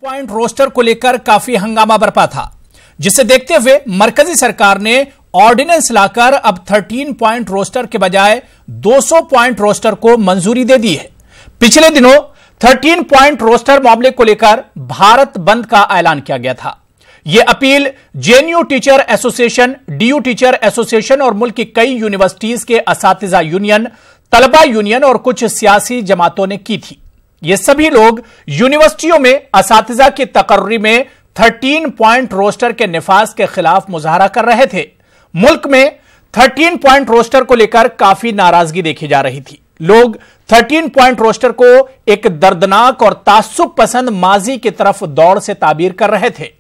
Point roster को लेकर काफी हंगामा बरपा था, जिसे देखते हुए मरकजी सरकार ने ऑर्डिनेंस लाकर अब 13 पॉइंट रोस्टर के बजाय 200 पॉइंट रोस्टर को मंजूरी दे दी है। पिछले दिनों 13 पॉइंट रोस्टर मामले को लेकर भारत बंद का ऐलान किया गया था। यह appeal JNU teacher association, DU teacher association और मुल्क की कई यूनिवर्सिटीज के असातिजा यूनियन, तलबा यूनियन और कुछ सियासी जमातों ने की थी। ये सभी लोग यूनिवर्सिटियों में असातिजा की तकर्री में 13 पॉइंट रोस्टर के निफाज के खिलाफ मुजाहरा कर रहे थे। मुल्क में 13 पॉइंट रोस्टर को लेकर काफी नाराजगी देखी जा रही थी। लोग 13 पॉइंट रोस्टर को एक दर्दनाक और तासुब पसंद माजी की तरफ दौड़ से ताबीर कर रहे थे।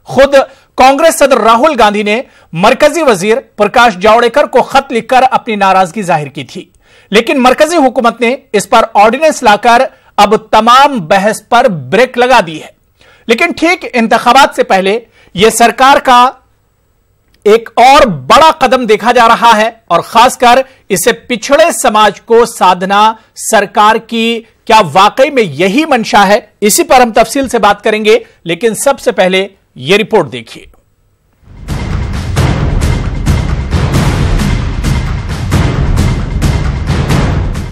खुद कांग्रेस सदर राहुल गांधी ने मरकजी वजीर प्रकाश जावड़ेकर को खत लिखकर अपनी नाराजगी जाहिर की थी, लेकिन मरकजी हुकूमत ने इस पर ऑर्डिनेंस लाकर अब तमाम बहस पर ब्रेक लगा दी है। लेकिन ठीक इंतखाबात से पहले यह सरकार का एक और बड़ा कदम देखा जा रहा है और खासकर इसे पिछड़े समाज को साधना सरकार की क्या वाकई में यही मंशा है, इसी पर हम तफसील से बात करेंगे। लेकिन सबसे पहले यह रिपोर्ट देखिए।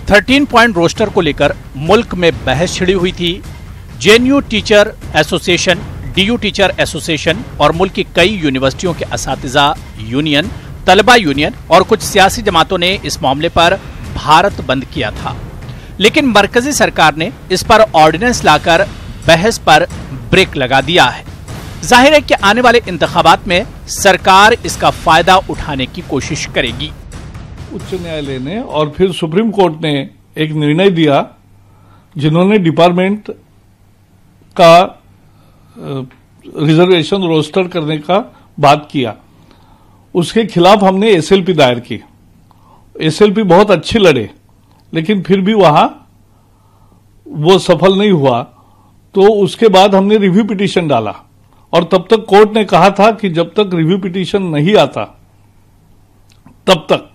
थर्टीन पॉइंट रोस्टर को लेकर मुल्क में बहस छिड़ी हुई थी। JNU teacher association, DU teacher association और मुल्क की कई यूनिवर्सिटियों के असातिजा यूनियन, तलबा यूनियन और कुछ सियासी जमातों ने इस मामले पर भारत बंद किया था, लेकिन मरकजी सरकार ने इस पर ऑर्डिनेंस लाकर बहस पर ब्रेक लगा दिया है। जाहिर है कि आने वाले इंतखाबात में सरकार इसका फायदा उठाने की कोशिश करेगी। उच्च न्यायालय ने और फिर सुप्रीम कोर्ट ने एक निर्णय दिया, जिन्होंने डिपार्टमेंट का रिजर्वेशन रोस्टर करने का बात किया, उसके खिलाफ हमने एसएलपी दायर की। एसएलपी बहुत अच्छी लड़े, लेकिन फिर भी वहां वो सफल नहीं हुआ। तो उसके बाद हमने रिव्यू पिटीशन डाला और तब तक कोर्ट ने कहा था कि जब तक रिव्यू पिटीशन नहीं आता तब तक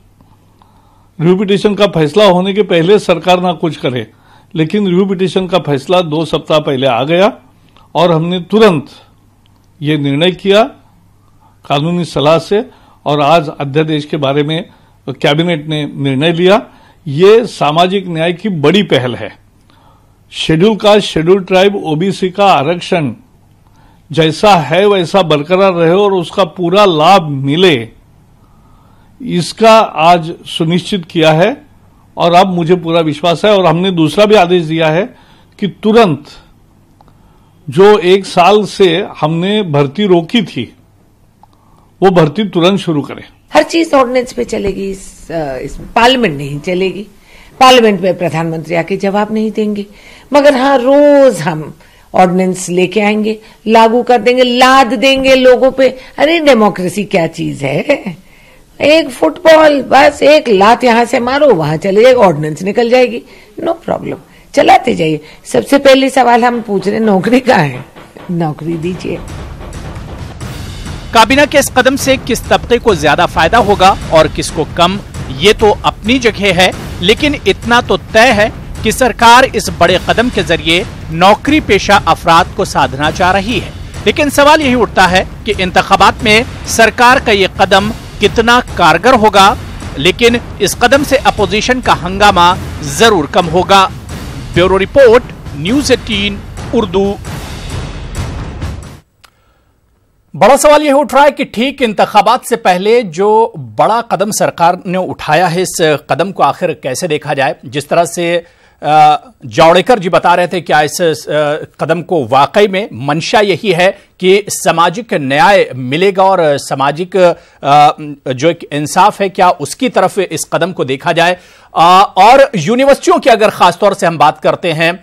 रिव्यू पिटीशन का फैसला होने के पहले सरकार ना कुछ करे। लेकिन रिव्यू पिटीशन का फैसला 2 सप्ताह पहले आ गया और हमने तुरंत ये निर्णय किया कानूनी सलाह से, और आज अध्यादेश के बारे में कैबिनेट ने निर्णय लिया। ये सामाजिक न्याय की बड़ी पहल है। Schedule caste, schedule tribe, OBC का आरक्षण जैसा है वैसा बरकरार रहे और उसका पूरा लाभ मिले, इसका आज सुनिश्चित किया है। और अब मुझे पूरा विश्वास है, और हमने दूसरा भी आदेश दिया है कि तुरंत जो 1 साल से हमने भर्ती रोकी थी वो भर्ती तुरंत शुरू करें। हर चीज ऑर्डिनेंस पे चलेगी, इसमें पार्लियामेंट नहीं चलेगी। पार्लियामेंट में प्रधानमंत्री आके जवाब नहीं देंगे, मगर हाँ रोज हम ऑर्डिनेंस लेके आएंगे, लागू कर देंगे, लाद देंगे लोगों पे। अरे डेमोक्रेसी क्या चीज है? एक फुटबॉल, बस एक लात यहां से मारो वहां चले जाएगी, ऑर्डिनेंस निकल जाएगी, नो प्रॉब्लम, चलाते जाइए। सबसे पहले सवाल हम पूछ रहे, नौकरी कहाँ है? नौकरी दीजिए। काबीना के इस कदम से किस तबके को ज्यादा फायदा होगा और किसको कम, ये तो अपनी जगह है, लेकिन इतना तो तय है कि सरकार इस बड़े कदम के जरिए नौकरी पेशा अफराद को साधना चाह रही है। लेकिन सवाल यही उठता है कि इंतखाबात में सरकार का ये कदम कितना कारगर होगा, लेकिन इस कदम से अपोजिशन का हंगामा जरूर कम होगा। Bureau report, news 18 Urdu. बड़ा सवाल यह उठ रहा है कि ठीक इंतखाबात से पहले जो बड़ा कदम सरकार ने उठाया है, इस कदम को आखिर कैसे देखा जाए। जिस तरह से जावड़ेकर जी बता रहे थे, क्या इस कदम को वाकई में मंशा यही है कि सामाजिक न्याय मिलेगा और सामाजिक जो एक इंसाफ है, क्या उसकी तरफ इस कदम को देखा जाए। और यूनिवर्सिटियों की अगर खासतौर से हम बात करते हैं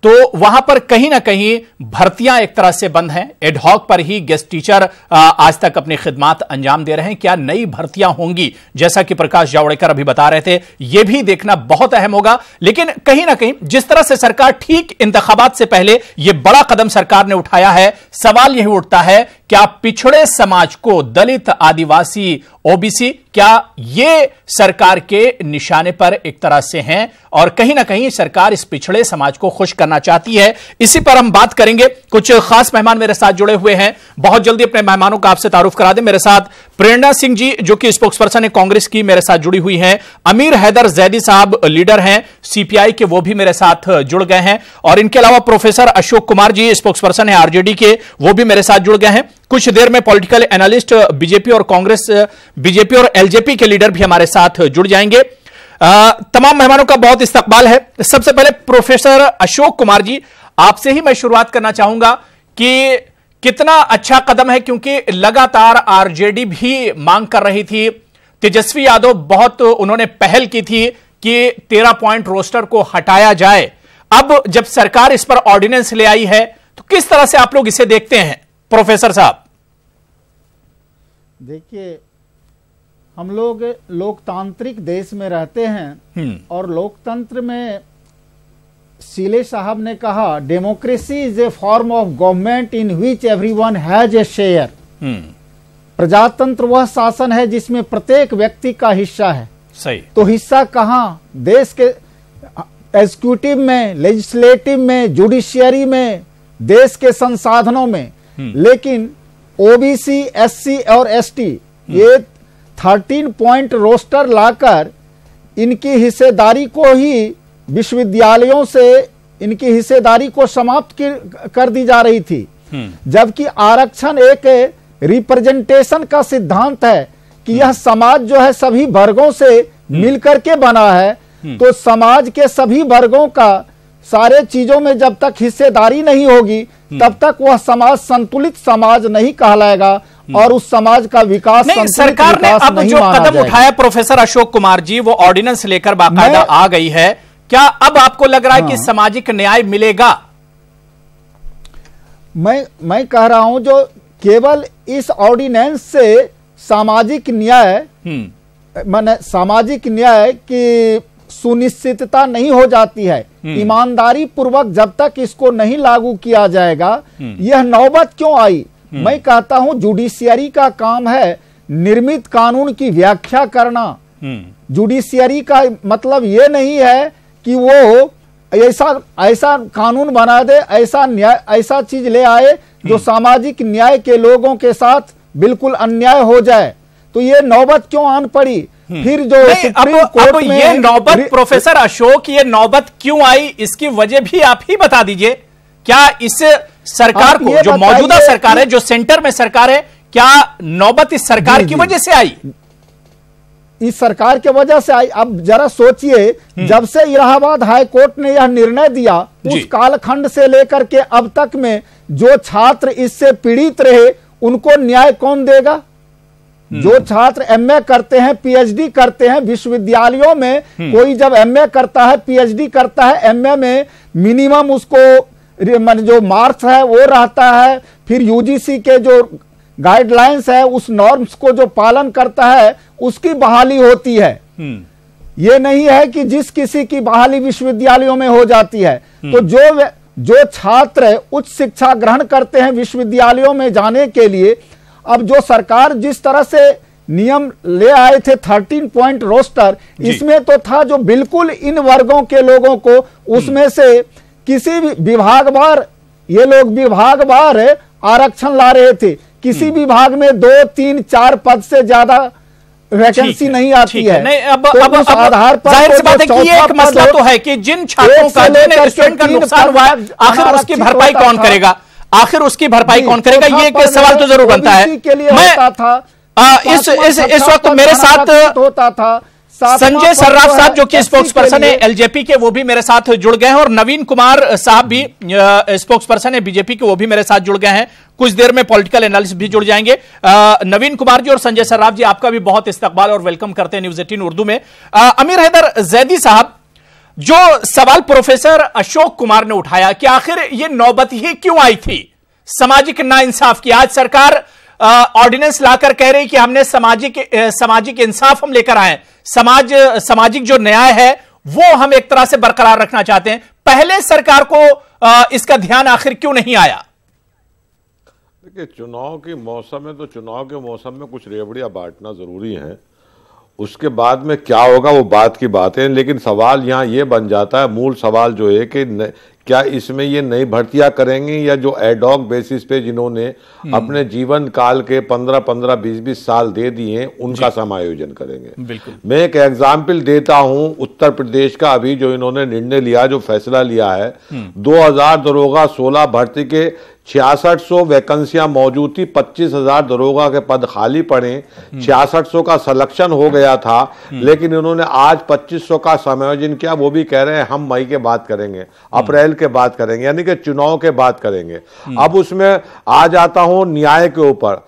तो वहां पर कहीं ना कहीं भर्तियां एक तरह से बंद हैं। एडहॉक पर ही गेस्ट टीचर आज तक अपनी खिदमात अंजाम दे रहे हैं। क्या नई भर्तियां होंगी, जैसा कि प्रकाश जावड़ेकर अभी बता रहे थे, यह भी देखना बहुत अहम होगा। लेकिन कहीं ना कहीं जिस तरह से सरकार ठीक इंतखाबात से पहले यह बड़ा कदम सरकार ने उठाया है, सवाल यही उठता है क्या पिछड़े समाज को, दलित, आदिवासी, ओबीसी, क्या ये सरकार के निशाने पर एक तरह से हैं और कहीं ना कहीं सरकार इस पिछड़े समाज को खुश करना चाहती है? इसी पर हम बात करेंगे। कुछ खास मेहमान मेरे साथ जुड़े हुए हैं, बहुत जल्दी अपने मेहमानों का आपसे तारुफ करा दें। मेरे साथ प्रेरणा सिंह जी जो कि स्पोक्सपर्सन है कांग्रेस की, मेरे साथ जुड़ी हुई हैं। अमीर हैदर जैदी साहब लीडर हैं सीपीआई के, वो भी मेरे साथ जुड़ गए हैं। और इनके अलावा प्रोफेसर अशोक कुमार जी स्पोक्सपर्सन है आरजेडी के, वो भी मेरे साथ जुड़ गए हैं। कुछ देर में पॉलिटिकल एनालिस्ट बीजेपी और कांग्रेस, बीजेपी और एलजेपी के लीडर भी हमारे साथ जुड़ जाएंगे। तमाम मेहमानों का बहुत इस्तकबाल है। सबसे पहले प्रोफेसर अशोक कुमार जी, आपसे ही मैं शुरुआत करना चाहूंगा कि कितना अच्छा कदम है, क्योंकि लगातार आरजेडी भी मांग कर रही थी, तेजस्वी यादव बहुत उन्होंने पहल की थी कि 13 पॉइंट रोस्टर को हटाया जाए। अब जब सरकार इस पर ऑर्डिनेंस ले आई है तो किस तरह से आप लोग इसे देखते हैं प्रोफेसर साहब? देखिए, हम लोग लोकतांत्रिक देश में रहते हैं और लोकतंत्र में सीले साहब ने कहा, democracy is a form of government in which everyone has a share. प्रजातंत्र वह शासन है जिसमें प्रत्येक व्यक्ति का हिस्सा है। सही। तो हिस्सा कहाँ? देश के एग्जीक्यूटिव में, लेजिस्लेटिव में, जुडिशियरी में, देश के संसाधनों में। लेकिन ओबीसी, एससी और एसटी ये 13 पॉइंट रोस्टर लाकर इनकी हिस्सेदारी को ही, विश्वविद्यालयों से इनकी हिस्सेदारी को समाप्त कर दी जा रही थी। जबकि आरक्षण एक रिप्रेजेंटेशन का सिद्धांत है कि यह समाज जो है सभी वर्गों से मिलकर के बना है। तो समाज के सभी वर्गों का सारे चीजों में जब तक हिस्सेदारी नहीं होगी तब तक वह समाज संतुलित समाज नहीं कहलाएगा और उस समाज का विकास नहीं। सरकार ने अब जो कदम उठाया प्रोफेसर अशोक कुमार जी, वो ऑर्डिनेंस लेकर बाकायदा आ गई है, क्या अब आपको लग रहा है कि सामाजिक न्याय मिलेगा? मैं कह रहा हूं जो केवल इस ऑर्डिनेंस से सामाजिक न्याय, माने सामाजिक न्याय की सुनिश्चितता नहीं हो जाती है। ईमानदारी पूर्वक जब तक इसको नहीं लागू किया जाएगा, यह नौबत क्यों आई? मैं कहता हूं जुडिशियरी का काम है निर्मित कानून की व्याख्या करना। जुडिशियरी का मतलब यह नहीं है कि वो ऐसा कानून बना दे, ऐसा न्याय, ऐसा चीज ले आए जो सामाजिक न्याय के लोगों के साथ बिल्कुल अन्याय हो जाए। तो ये नौबत क्यों आन पड़ी? फिर जो सुप्रीम कोर्ट में ये नौबत, प्रोफेसर अशोक, ये नौबत क्यों आई, इसकी वजह भी आप ही बता दीजिए। क्या इस सरकार को, जो मौजूदा सरकार है, जो सेंटर में सरकार है, क्या नौबत इस सरकार की वजह से आई? इस सरकार की वजह से आई। अब जरा सोचिए, जब से इलाहाबाद हाई कोर्ट ने यह निर्णय दिया, उस कालखंड से लेकर के अब तक में जो छात्र इससे पीड़ित रहे उनको न्याय कौन देगा? जो छात्र एमए करते हैं, पीएचडी करते हैं विश्वविद्यालयों में, कोई जब एमए करता है, पीएचडी करता है, एमए में मिनिमम उसको जो मार्क्स है वो रहता है। फिर यूजीसी के जो गाइडलाइंस है, उस नॉर्म्स को जो पालन करता है उसकी बहाली होती है। ये नहीं है कि जिस किसी की बहाली विश्वविद्यालयों में हो जाती है। तो जो छात्र उच्च शिक्षा ग्रहण करते हैं विश्वविद्यालयों में जाने के लिए, अब जो सरकार जिस तरह से नियम ले आए थे 13 पॉइंट रोस्टर, इसमें तो था जो बिल्कुल इन वर्गों के लोगों को, उसमें से किसी भी विभागवार, ये लोग विभागवार आरक्षण ला रहे थे। किसी विभाग में 2, 3, 4 पद से ज्यादा वैकेंसी नहीं आती है। नहीं, अब आधार पर जाहिर सी बात है कि ये एक मसला तो है कि जिन छात्रों का, जिन स्टूडेंट का नुकसान हुआ, आखिर उसकी भरपाई कौन करेगा? आखिर उसकी भरपाई कौन करेगा? ये एक सवाल तो जरूर बनता है। इस वक्त मेरे साथ होता था संजय सर्राफ साहब जो कि स्पोक्सपर्सन है एलजेपी के, वो भी मेरे साथ जुड़ गए हैं, और नवीन कुमार साहब भी स्पोक्सपर्सन है बीजेपी के, वो भी मेरे साथ जुड़ गए हैं। कुछ देर में पॉलिटिकल एनालिस्ट भी जुड़ जाएंगे। नवीन कुमार जी और संजय सर्राफ जी, आपका भी बहुत इस्तकबाल और वेलकम करते हैं न्यूज 18 उर्दू में। अमीर हैदर जैदी साहब, जो सवाल प्रोफेसर अशोक कुमार ने उठाया कि आखिर ये नौबत ही क्यों आई थी सामाजिक नाइंसाफ की, आज सरकार ऑर्डिनेंस लाकर कह रही कि हमने सामाजिक इंसाफ हम लेकर आए, सामाजिक जो न्याय है वो हम एक तरह से बरकरार रखना चाहते हैं। पहले सरकार को इसका ध्यान आखिर क्यों नहीं आया? देखिए, चुनाव के मौसम में तो चुनाव के मौसम में कुछ रेवड़ियां बांटना जरूरी है, उसके बाद में क्या होगा वो बात की बात है। लेकिन सवाल यहाँ ये बन जाता है, मूल सवाल जो है कि क्या इसमें ये नई भर्तियां करेंगे या जो एडॉक बेसिस पे जिन्होंने अपने जीवन काल के 15-15, 20-20 साल दे दिए उनका समायोजन करेंगे। बिल्कुल। मैं एक एग्जाम्पल देता हूं उत्तर प्रदेश का, अभी जो इन्होंने निर्णय लिया, जो फैसला लिया है, 2000 दरोगा 16 भर्ती के 6600 वैकेंसियां मौजूद थी, 25,000 दरोगा के पद खाली पड़े, 6600 का सिलेक्शन हो गया था, लेकिन इन्होंने आज 2500 का समायोजन किया। वो भी कह रहे हैं हम मई के बाद करेंगे, अप्रैल के बाद करेंगे, यानी कि चुनाव के बाद करेंगे। अब उसमें आ जाता हूं न्याय के ऊपर।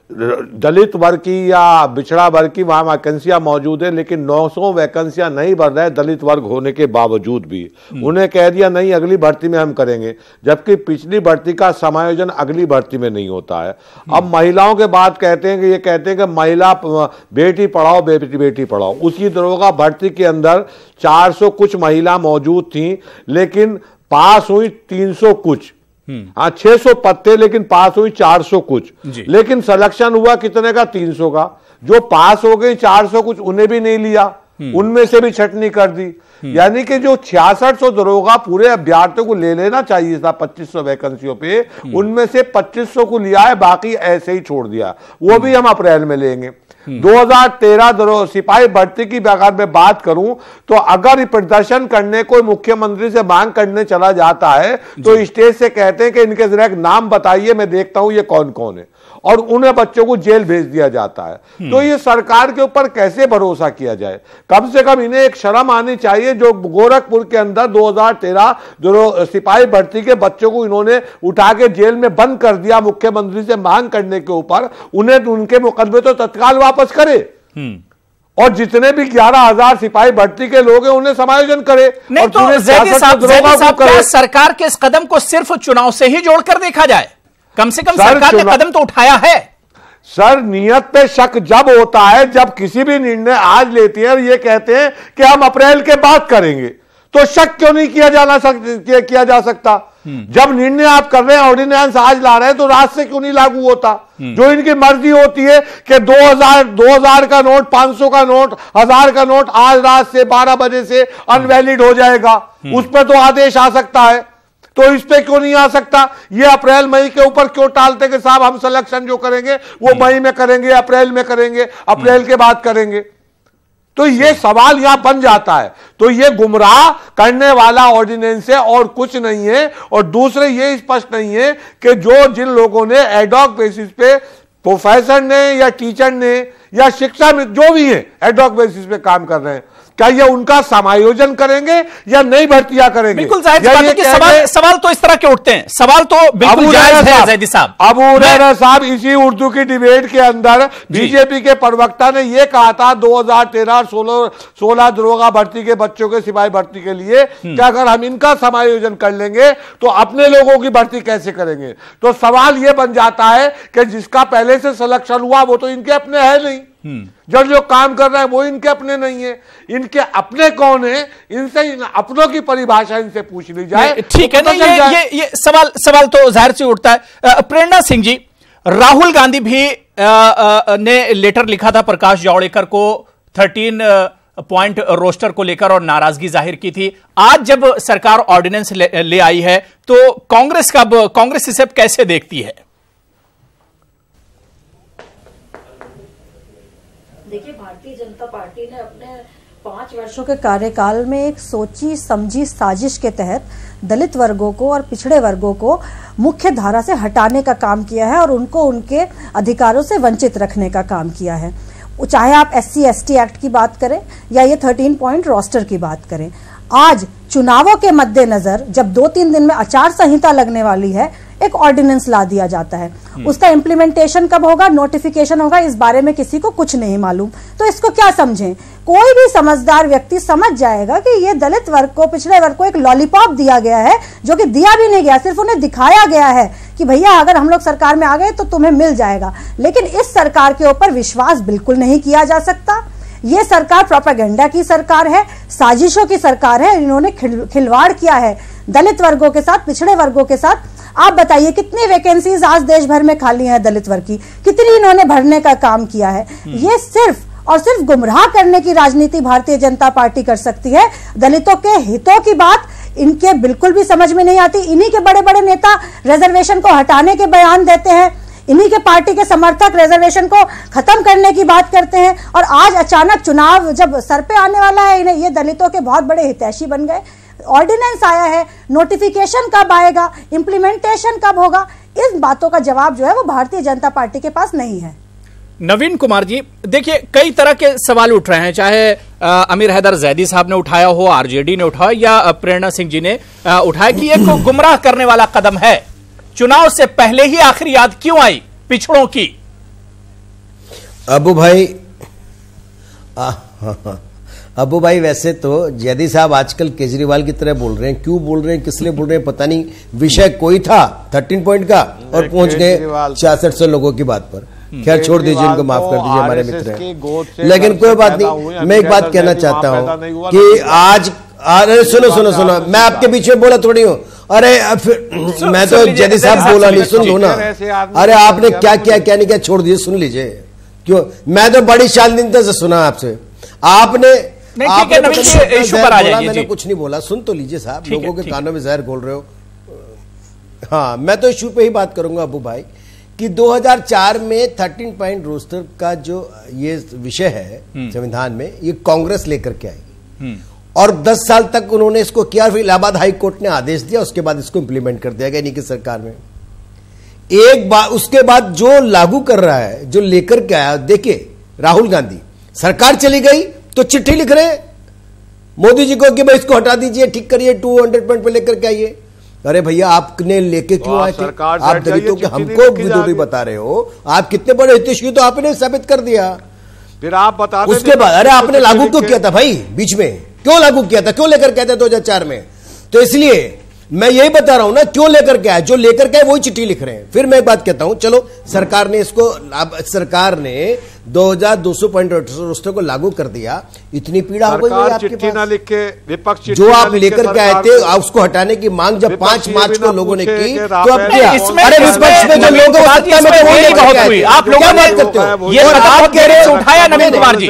दलित वर्ग की या बिछड़ा वर्ग की वहां वैकेंसियां मौजूद है, लेकिन 900 वैकेंसियां नहीं भर रहे दलित वर्ग होने के बावजूद भी। उन्हें कह दिया नहीं, अगली भर्ती में हम करेंगे, जबकि पिछली भर्ती का समायोजन अगली भर्ती में नहीं होता है। अब महिलाओं के बात कहते हैं कि ये कहते हैं कि महिला बेटी पढ़ाओ, बेटी पढ़ाओ। उसी दरोगा भर्ती के अंदर 400 कुछ महिला मौजूद थी, लेकिन पास हुई 300 कुछ। हाँ, 600 पद थे, लेकिन पास हुई 400 कुछ। लेकिन सिलेक्शन हुआ कितने का? 300 का। जो पास हो गई 400 कुछ, उन्हें भी नहीं लिया, उनमें से भी छटनी कर दी। यानी कि जो 6600 दरोगा पूरे अभ्यर्थियों को ले लेना चाहिए था 2500 वैकेंसियों पे, उनमें से 2500 को लिया है, बाकी ऐसे ही छोड़ दिया। वो भी हम अप्रैल में लेंगे। 2013 सिपाही भर्ती की अगर मैं बात करूं तो अगर प्रदर्शन करने कोई मुख्यमंत्री से मांग करने चला जाता है तो स्टेज से कहते हैं कि इनके जरा एक नाम बताइए, मैं देखता हूं ये कौन कौन है, और उन्हें बच्चों को जेल भेज दिया जाता है। तो ये सरकार के ऊपर कैसे भरोसा किया जाए? कम से कम इन्हें एक शर्म आनी चाहिए। जो गोरखपुर के अंदर 2013 जो सिपाही भर्ती के बच्चों को इन्होंने उठा के जेल में बंद कर दिया मुख्यमंत्री से मांग करने के ऊपर, उन्हें उनके मुकदमे तो तत्काल वापस करे, और जितने भी 11,000 सिपाही भर्ती के लोग हैं उन्हें समायोजन करे। नहीं तो ज़ैदी साहब, क्या सरकार के इस कदम को सिर्फ चुनाव से ही जोड़कर देखा जाए? कम से कम सरकार ने कदम तो उठाया है। सर, नियत पे शक जब होता है, जब किसी भी निर्णय आज लेती है और ये कहते हैं कि हम अप्रैल के बाद करेंगे, तो शक क्यों नहीं किया जा सकता? जब निर्णय आप कर रहे हैं, ऑर्डिनेंस आज ला रहे हैं, तो रात से क्यों नहीं लागू होता? जो इनकी मर्जी होती है कि 2000 का नोट, 500 का नोट, 1000 का नोट आज रात से 12 बजे से अनवैलिड हो जाएगा, उस पर तो आदेश आ सकता है, तो इस पे क्यों नहीं आ सकता? ये अप्रैल मई के ऊपर क्यों टालते कि साहब हम सिलेक्शन जो करेंगे वो मई में करेंगे, अप्रैल में करेंगे, अप्रैल के बाद करेंगे? तो ये सवाल यहां बन जाता है। तो ये गुमराह करने वाला ऑर्डिनेंस है और कुछ नहीं है। और दूसरे ये स्पष्ट नहीं है कि जिन लोगों ने एडॉक बेसिस पे, प्रोफेसर ने या टीचर ने या शिक्षा में जो भी है एडॉक बेसिस पे काम कर रहे हैं, क्या ये उनका समायोजन करेंगे या नई भर्तियां करेंगे? बिल्कुल जाहिर बात है कि सवाल तो इस तरह के उठते हैं। सवाल तो बिल्कुल जायज है ज़ैदी साहब। अबू हुरैरा साहब इसी उर्दू की डिबेट के अंदर बीजेपी के प्रवक्ता ने यह कहा था 2013 16 दरोगा भर्ती के बच्चों के सिपाही भर्ती के लिए कि अगर हम इनका समायोजन कर लेंगे तो अपने लोगों की भर्ती कैसे करेंगे? तो सवाल यह बन जाता है कि जिसका पहले से सिलेक्शन हुआ वो तो इनके अपने है नहीं, जो लोग काम कर रहे हैं वो इनके अपने नहीं है। इनके अपने कौन है? इनसे अपनों की परिभाषा इनसे पूछ ली जाए। ठीक है ना, ये सवाल तो जाहिर से उठता है। प्रेरणा सिंह जी, राहुल गांधी भी ने लेटर लिखा था प्रकाश जावड़ेकर को 13 पॉइंट रोस्टर को लेकर और नाराजगी जाहिर की थी। आज जब सरकार ऑर्डिनेंस ले आई है तो कांग्रेस इसे कैसे देखती है? देखिए, भारतीय जनता पार्टी ने अपने 5 वर्षों के कार्यकाल में एक सोची समझी साजिश के तहत दलित वर्गों को और पिछड़े वर्गों को मुख्य धारा से हटाने का काम किया है और उनको उनके अधिकारों से वंचित रखने का काम किया है। चाहे आप SC/ST एक्ट की बात करें या ये 13 पॉइंट रोस्टर की बात करें। आज चुनावों के मद्देनजर जब 2-3 दिन में आचार संहिता लगने वाली है, एक ऑर्डिनेंस ला दिया जाता है। उसका इम्प्लीमेंटेशन कब होगा, नोटिफिकेशन होगा, इस बारे में किसी को कुछ नहीं मालूम। तो इसको क्या समझें? कोई भी समझदार व्यक्ति समझ जाएगा कि ये दलित वर्ग को, पिछड़े वर्ग को एक लॉलीपॉप दिया गया है, जो कि दिया भी नहीं गया, सिर्फ उन्हें दिखाया गया है कि भैया अगर हम लोग सरकार में आ गए तो तुम्हें मिल जाएगा। लेकिन इस सरकार के ऊपर विश्वास बिल्कुल नहीं किया जा सकता। ये सरकार प्रोपेगेंडा की सरकार है, साजिशों की सरकार है। इन्होंने खिलवाड़ किया है दलित वर्गों के साथ, पिछड़े वर्गों के साथ। आप बताइए कितनी वैकेंसीज आज देश भर में खाली हैं दलित वर्ग की, कितनी इन्होंने भरने का काम किया है। ये सिर्फ और सिर्फ गुमराह करने की राजनीति भारतीय जनता पार्टी कर सकती है। दलितों के हितों की बात इनके बिल्कुल भी समझ में नहीं आती। इन्हीं के बड़े बड़े नेता रिजर्वेशन को हटाने के बयान देते हैं, इन्हीं के पार्टी के समर्थक रिजर्वेशन को खत्म करने की बात करते हैं, और आज अचानक चुनाव जब सर पे आने वाला है, इन्हें ये दलितों के बहुत बड़े हितैषी बन गए। ऑर्डिनेंस आया है, नोटिफिकेशन कब आएगा, इंप्लीमेंटेशन कब होगा, इस बातों का जवाब जो है वो भारतीय जनता पार्टी के पास नहीं है। नवीन कुमार जी, देखिए कई तरह के सवाल उठ रहे हैं, चाहे अमीर हैदर जैदी साहब ने उठाया हो, आरजेडी ने उठाया या प्रेरणा सिंह जी ने उठाया कि एक गुमराह करने वाला कदम है। चुनाव से पहले ही आखिर याद क्यों आई पिछड़ों की? अबू भाई वैसे तो जैदी साहब आजकल केजरीवाल की तरह बोल रहे हैं, क्यों बोल रहे हैं, किस लिए बोल रहे हैं पता नहीं। विषय कोई था 13 पॉइंट का और पहुंच गए 6600 लोगों की बात पर। खैर छोड़ दीजिए, इनको माफ कर दीजिए, हमारे मित्र हैं, लेकिन कोई बात नहीं। मैं एक बात कहना चाहता हूं कि आज अरे सुनो, मैं आपके बीच में बोला थोड़ी हूं। अरे फिर मैं तो जैदी साहब बोला नहीं, सुन लो ना। अरे आपने क्या किया क्या नहीं किया छोड़ दीजिए, सुन लीजिए। क्यों, मैं तो बड़ी शालीनता से सुना आपसे। आपने इशू पर आ जाइए। मैंने कुछ नहीं बोला, सुन तो लीजिए साहब, लोगों के कानों में जहर घोल रहे हो। हाँ, मैं तो इशू पे ही बात करूंगा अबू भाई कि 2004 में 13 पॉइंट रोस्टर का जो ये विषय है संविधान में, ये कांग्रेस लेकर के आई और 10 साल तक उन्होंने इसको किया। फिर इलाहाबाद हाई कोर्ट ने आदेश दिया, उसके बाद इसको इंप्लीमेंट कर दिया गया इन्हीं की सरकार में। एक बार उसके बाद जो लागू कर रहा है, जो लेकर के आया, देखिए राहुल गांधी सरकार चली गई तो चिट्ठी लिख रहे मोदी जी को कि भाई इसको हटा दीजिए, ठीक करिए, 200 पॉइंट पे लेकर के आइए। अरे भैया आपने लेके क्यों आए थे? आप दलितों के हमको विरोधी बता रहे हो, आप कितने बड़े हितैषी तो आपने साबित कर दिया। फिर आप बता उसके बाद अरे आपने लागू क्यों किया था भाई? बीच में क्यों लागू किया था? क्यों लेकर के आए थे 2004 में? तो इसलिए मैं यही बता रहा हूं ना, क्यों लेकर के आए, जो लेकर के आए वही चिट्ठी लिख रहे हैं। फिर मैं एक बात कहता हूं, चलो सरकार ने इसको, अब सरकार ने 2200 पॉइंट रोस्टर को लागू कर दिया, इतनी पीड़ा हो गई आपके पास। ना लिख के विपक्ष जो आप लेकर के आए थे, उसको हटाने की मांग जब 5 मार्च को लोगों ने की तो अब क्या? अरे विपक्ष में जो लोगों बहुत हुई, आप लोगों ने ये उठाया नवीन कुमार जी,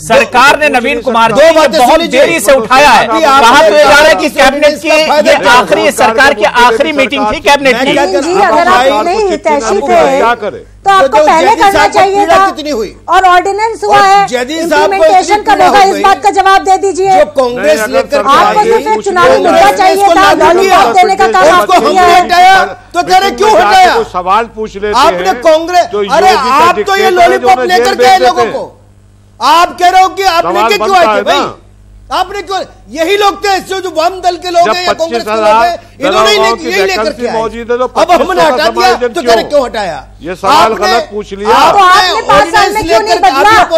सरकार ने नवीन कुमार जी बहुत देरी से उठाया है। कहा तो जा रहा है कि कैबिनेट की आखिरी, सरकार की आखिरी मीटिंग थी कैबिनेट की। अगर आप नहीं हितैषी थे तो आपको पहले करना चाहिए था, कितनी हुई और ऑर्डिनेंस हुआ है, इंप्लीमेंटेशन कब होगा इस बात का जवाब दे दीजिए। जो कांग्रेस लेकर आपको सिर्फ एक चुनावी मुद्दा चाहिए था, लॉलीपॉप देने का काम आपको किया है। तो कह रहे क्यों हटाया? सवाल पूछ लेते आपने कांग्रेस, अरे आप तो ये लॉलीपॉप लेकर गए लोगों को, आप कह रहे हो कि आप लेके क्यों आए थे भाई? आपने क्यों? यही लोग थे जो वाम दल के लोग हैं या कांग्रेस के लोग हैं, इन्होंने यही लेकर के आए। अब हमने हटा दिया तो कह रहे क्यों हटाया? ये सवाल गलत पूछ लिया। आपने 5 साल में क्यों नहीं बदला? आप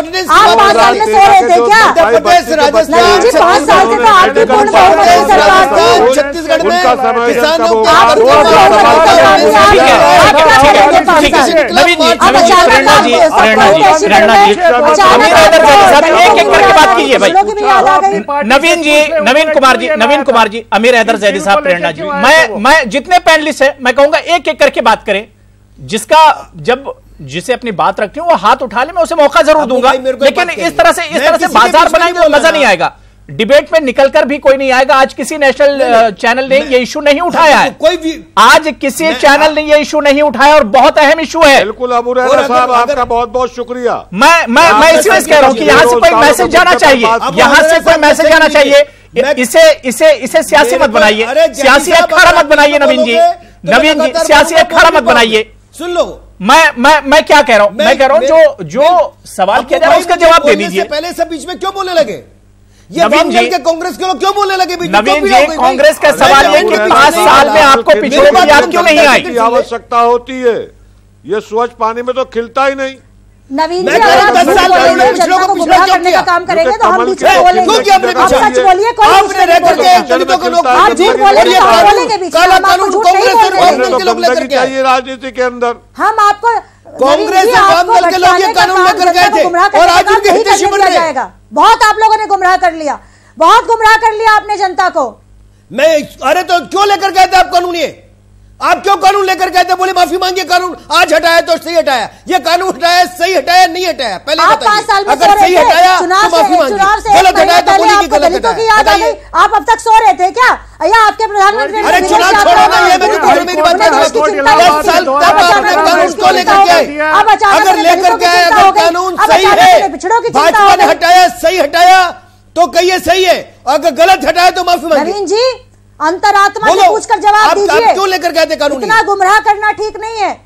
5 साल में सो रहे थे क्या? मध्य प्रदेश, राजस्थान, 5 साल से तो आपकी पूर्ण बहुमत की सरकार थी। छत्तीसगढ़ में किसानों नवीन कुमार जी, अमीर हैदर जैदी साहब, प्रेरणा जी, मैं जितने पैनलिस्ट है मैं कहूंगा एक एक करके बात करें। जिसे अपनी बात रखती हूँ वो हाथ उठा ले, मैं उसे मौका जरूर दूंगा, लेकिन इस तरह से बाजार बनाएंगे तो मजा नहीं आएगा। डिबेट में निकलकर भी कोई नहीं आएगा। आज किसी नेशनल चैनल ने ये इशू नहीं उठाया है, कोई भी आज किसी चैनल ने ये इशू नहीं उठाया और बहुत अहम इशू है। बिल्कुल अबू रहमान साहब, आपका बहुत बहुत शुक्रिया। मैं इसलिए कह रहा हूं कि यहां से कोई मैसेज जाना चाहिए, यहां से कोई मैसेज जाना चाहिए। इसे सियासी मत बनाइए, सियासी अखाड़ा मत बनाइए। नवीन जी, सियासी अखाड़ा मत बनाइए। सुन लो, मैं क्या कह रहा हूं, मैं कह रहा हूं जो सवाल किया जा रहा है उसका जवाब दे दीजिए। पहले सब बीच में क्यों बोलने लगे? ये नवीन जी, के कांग्रेस के लोग क्यों बोलने लगे? नवीन जी, कांग्रेस का सवाल है कि 5 साल में आपको पिछड़ों की याद क्यों नहीं आई? आवश्यक्ता होती है, ये स्वच्छ पानी में तो खिलता ही नहीं। नवीन जी, अगर आप झूठ बोलेंगे, जनता को गुमराह करने का काम करेंगे तो हम बीच में बोलेंगे। आप सच बोलिए, कोई आप झूठ बोलेंगे तो हम बोलेंगे बीच में, हम आपको झूठ नहीं बोलेंगे। चाहिए राजनीति के अंदर। हम आपको कांग्रेस के लोग ये कानून लेकर गए थे और आज उनके हितैषी बन रहे हैं। बहुत आप लोगों ने गुमराह कर लिया, बहुत गुमराह कर लिया आपने जनता को। अरे तो क्यों लेकर गए थे आप कानून? ये आप क्यों कानून लेकर गए थे? बोले माफी मांगिए, कानून आज हटाया तो सही हटाया, ये कानून हटाया सही हटाया नहीं हटाया? पहले बताइए, अगर सही हटाया तो माफी मांगिए, गलत हटाया तो बोलिए कि गलत हटाया। बताइए, आप अब तक सो रहे थे क्या? या आपके प्रधानमंत्री? अरे चुनाव छोड़ो ना, ये मेरी बात है। 10 साल तक आपने कानून क्यों लेकर के आए? अगर लेकर के आए, अगर कानून सही है, भाजपा ने हटाया सही हटाया तो कहिए सही है, अगर गलत हटाया तो माफी मांगिए। नवीन जी, अंतरात्मा से पूछकर जवाब दीजिए। आप क्यों लेकर गए थे कानून? इतना गुमराह करना ठीक नहीं है।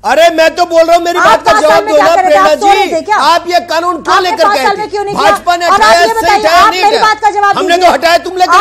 अरे मैं तो बोल रहा हूँ, मेरी बात का जवाब दो ना प्रेरणा जी। आप ये कानून क्यों लेकर गए थे? भाजपा ने हटाया सही हटाया नहीं हटाया? हमने तो हटाया, तुम लेकर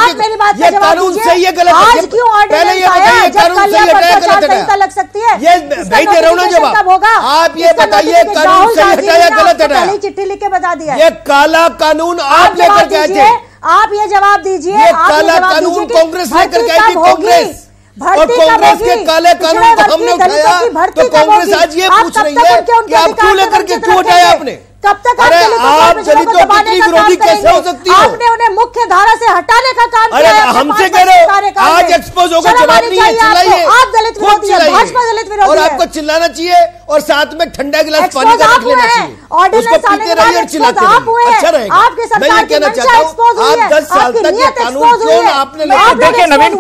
ये कानून सही है गलत है? पहले ये बताइए कानून सही हटाया गलत हटाया? लग सकती है ये वही दे रहा हूँ ना जवाब। आप ये बताइए कानून सही हटाया गलत हटाया? चिट्ठी लिख के बता दिया। ये काला कानून आप लेकर के आए थे। आप ये जवाब दीजिए। ये काला कानून कांग्रेस लेकर के आई थी, कांग्रेस, और कांग्रेस के काले कानून को हमने उठाया, तो कांग्रेस आज ये पूछ रही है कि आप क्यों लेकर के क्यों उठाया आपने? कब तक अरे आप दलितों की विरोधी कैसे हो सकती हो? आपने उन्हें मुख्य धारा से हटाने का काम अरे किया। हमसे कह रहे हो आज एक्सपोज होगा, जवाब नहीं है, चिल्लाइए। आप दलित विरोधी हैं, भाजपा दलित विरोधी और है। आपको चिल्लाना चाहिए और साथ में ठंडा गिलास पानी का रख लेना चाहिए, उसको पीते रहिए और चिल्लाते रहिए, अच्छा रहेगा। मैं ये कहना चाहता हूँ, आप 10 साल तक ये कानून क्यों आपने? देखिए नवीन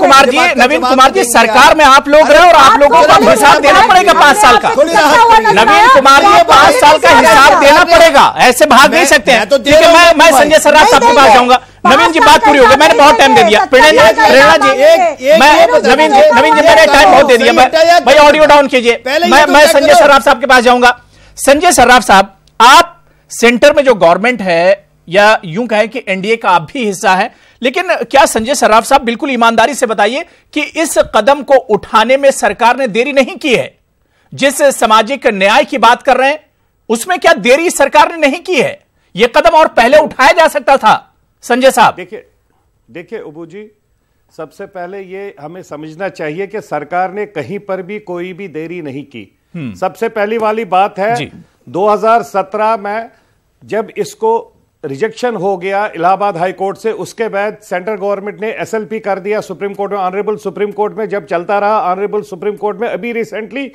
कुमार जी, सरकार में आप लोग रहे और आप लोगों को हिसाब देना पड़ेगा 5 साल का। नवीन कुमार जी, 5 साल का हिसाब देना पड़ेगा, ऐसे भाग नहीं सकते हैं। ठीक है, मैं संजय सर्राफ साहब के पास जाऊंगा। नवीन जी बात पूरी हो गई, मैंने बहुत टाइम दे दिया। प्रेरणा जी, नवीन जी मैंने टाइम बहुत दे दिया। भाई ऑडियो डाउन कीजिए, मैं संजय सर्राफ साहब के पास जाऊंगा। संजय सर्राफ साहब, आप सेंटर में जो गवर्नमेंट है, या यूं कहें कि एनडीए का आप भी हिस्सा है, लेकिन क्या संजय सर्राफ साहब बिल्कुल ईमानदारी से बताइए कि इस कदम को उठाने में सरकार ने देरी नहीं की है? जिस सामाजिक न्याय की बात कर रहे हैं उसमें क्या देरी सरकार ने नहीं की है? यह कदम और पहले उठाया जा सकता था संजय साहब। देखिए उबू जी, सबसे पहले ये हमें समझना चाहिए कि सरकार ने कहीं पर भी कोई भी देरी नहीं की। सबसे पहली वाली बात है 2017 में जब इसको रिजेक्शन हो गया इलाहाबाद हाई कोर्ट से, उसके बाद सेंट्रल गवर्नमेंट ने एसएलपी कर दिया सुप्रीम कोर्ट में, ऑनरेबल सुप्रीम कोर्ट में जब चलता रहा, ऑनरेबल सुप्रीम कोर्ट में अभी रिसेंटली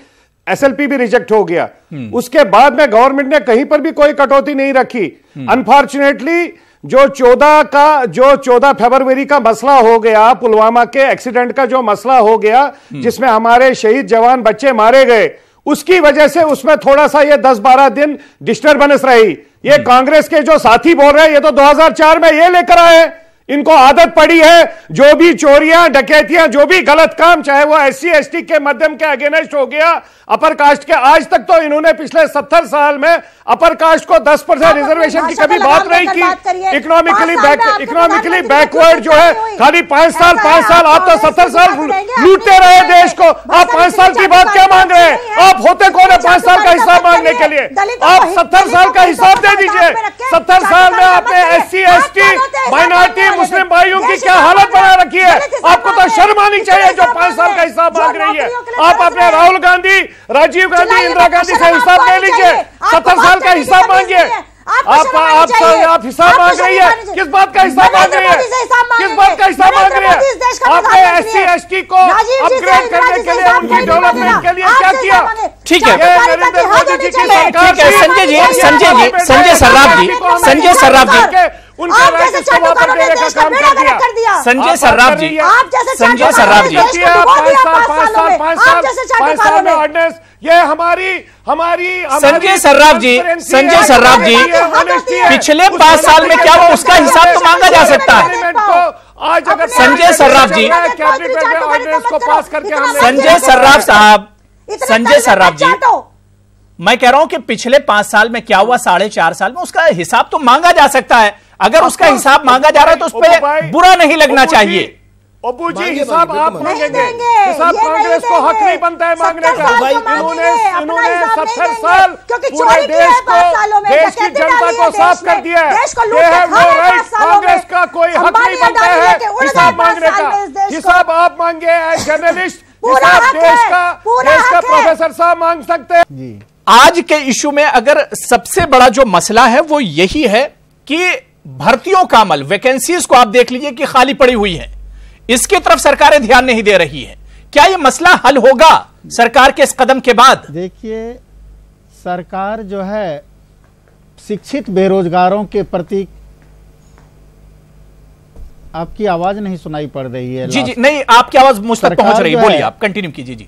एसएलपी भी रिजेक्ट हो गया। उसके बाद में गवर्नमेंट ने कहीं पर भी कोई कटौती नहीं रखी। अनफॉर्चुनेटली जो 14 फरवरी का मसला हो गया, पुलवामा के एक्सीडेंट का जो मसला हो गया जिसमें हमारे शहीद जवान बच्चे मारे गए, उसकी वजह से उसमें थोड़ा सा ये 10-12 दिन डिस्टर्बेंस रही। ये कांग्रेस के जो साथी बोल रहे हैं, ये तो 2004 में ये लेकर आए, इनको आदत पड़ी है जो भी चोरियां डकैतियां जो भी गलत काम, चाहे वो एससी एसटी के माध्यम के अगेंस्ट हो गया, अपर कास्ट के, आज तक तो इन्होंने पिछले 70 साल में अपर कास्ट को 10% रिजर्वेशन की कभी बात नहीं की। इकोनॉमिकली बैकवर्ड जो है, खाली 5 साल आप तो 70 साल लूटते रहे देश को, आप 5 साल की बात क्या मांग रहे हैं? आप होते कौन है 5 साल का हिसाब मांगने के लिए? आप 70 साल का हिसाब दे दीजिए। 70 साल में आपने एससी एसटी माइनॉरिटी मुस्लिम भाइयों की क्या हालत बना रखी है? आपको तो शर्म आनी चाहिए जो 5 साल का हिसाब मांग रही है। आप अपने राहुल गांधी, राजीव गांधी, इंदिरा गांधी से हिसाब ले लीजिए, 70 साल का हिसाब मांगिए। आप हिसाब मांग रही है, किस बात का हिसाब मांग रही है? किस बात का हिसाब मांग रही है? आपने एससी एसटी को अपग्रेड करने के लिए, उनकी डेवलपमेंट के लिए क्या किया? ठीक है, नरेंद्र मोदी जी की सरकार, संजय सर्राफ जी, संजय सर्राफ जी, उनके राइट को वापस देने का काम कर दिया संजय सर्राफ जी, संजय सर्राफ जी। 5 साल में ऑर्डिनेंस, ये हमारी संजय सर्राफ जी, संजय सर्राफ जी, पिछले 5 साल में क्या वो उसका हिसाब तो मांगा जा सकता है? आज अगर संजय सर्राफ जी, ऑर्डिनेंस को पास करके हमने, संजय सर्राफ साहब, संजय सर्राफ जी, मैं कह रहा हूं कि पिछले 5 साल में क्या हुआ, 4.5 साल में, उसका हिसाब तो मांगा जा सकता है। अगर उसका हिसाब मांगा जा रहा है तो उस पर बुरा नहीं लगना चाहिए। अबू जी, हिसाब आप मांगेंगे, हिसाब कांग्रेस को हक नहीं बनता है मांगने का। इन्होंने 70 साल पूरे देश को, देश की जनता को साफ कर दिया है। ये है वो राइट, कांग्रेस का कोई हक नहीं बनता है हिसाब मांगने का। हिसाब आप मांगे एज जर्नलिस्ट, हिसाब देश का प्रोफेसर साहब मांग सकते हैं। आज के इश्यू में अगर सबसे बड़ा जो मसला है वो यही है कि भर्तियों का अमल, वैकेंसीज को आप देख लीजिए कि खाली पड़ी हुई है, इसकी तरफ सरकारें ध्यान नहीं दे रही है। क्या यह मसला हल होगा सरकार के इस कदम के बाद? देखिए, सरकार जो है शिक्षित बेरोजगारों के प्रति, आपकी आवाज नहीं सुनाई पड़ रही है। जी नहीं, आपकी आवाज मुझ तक पहुंच रही है, बोलिए, आप कंटिन्यू कीजिए। जी,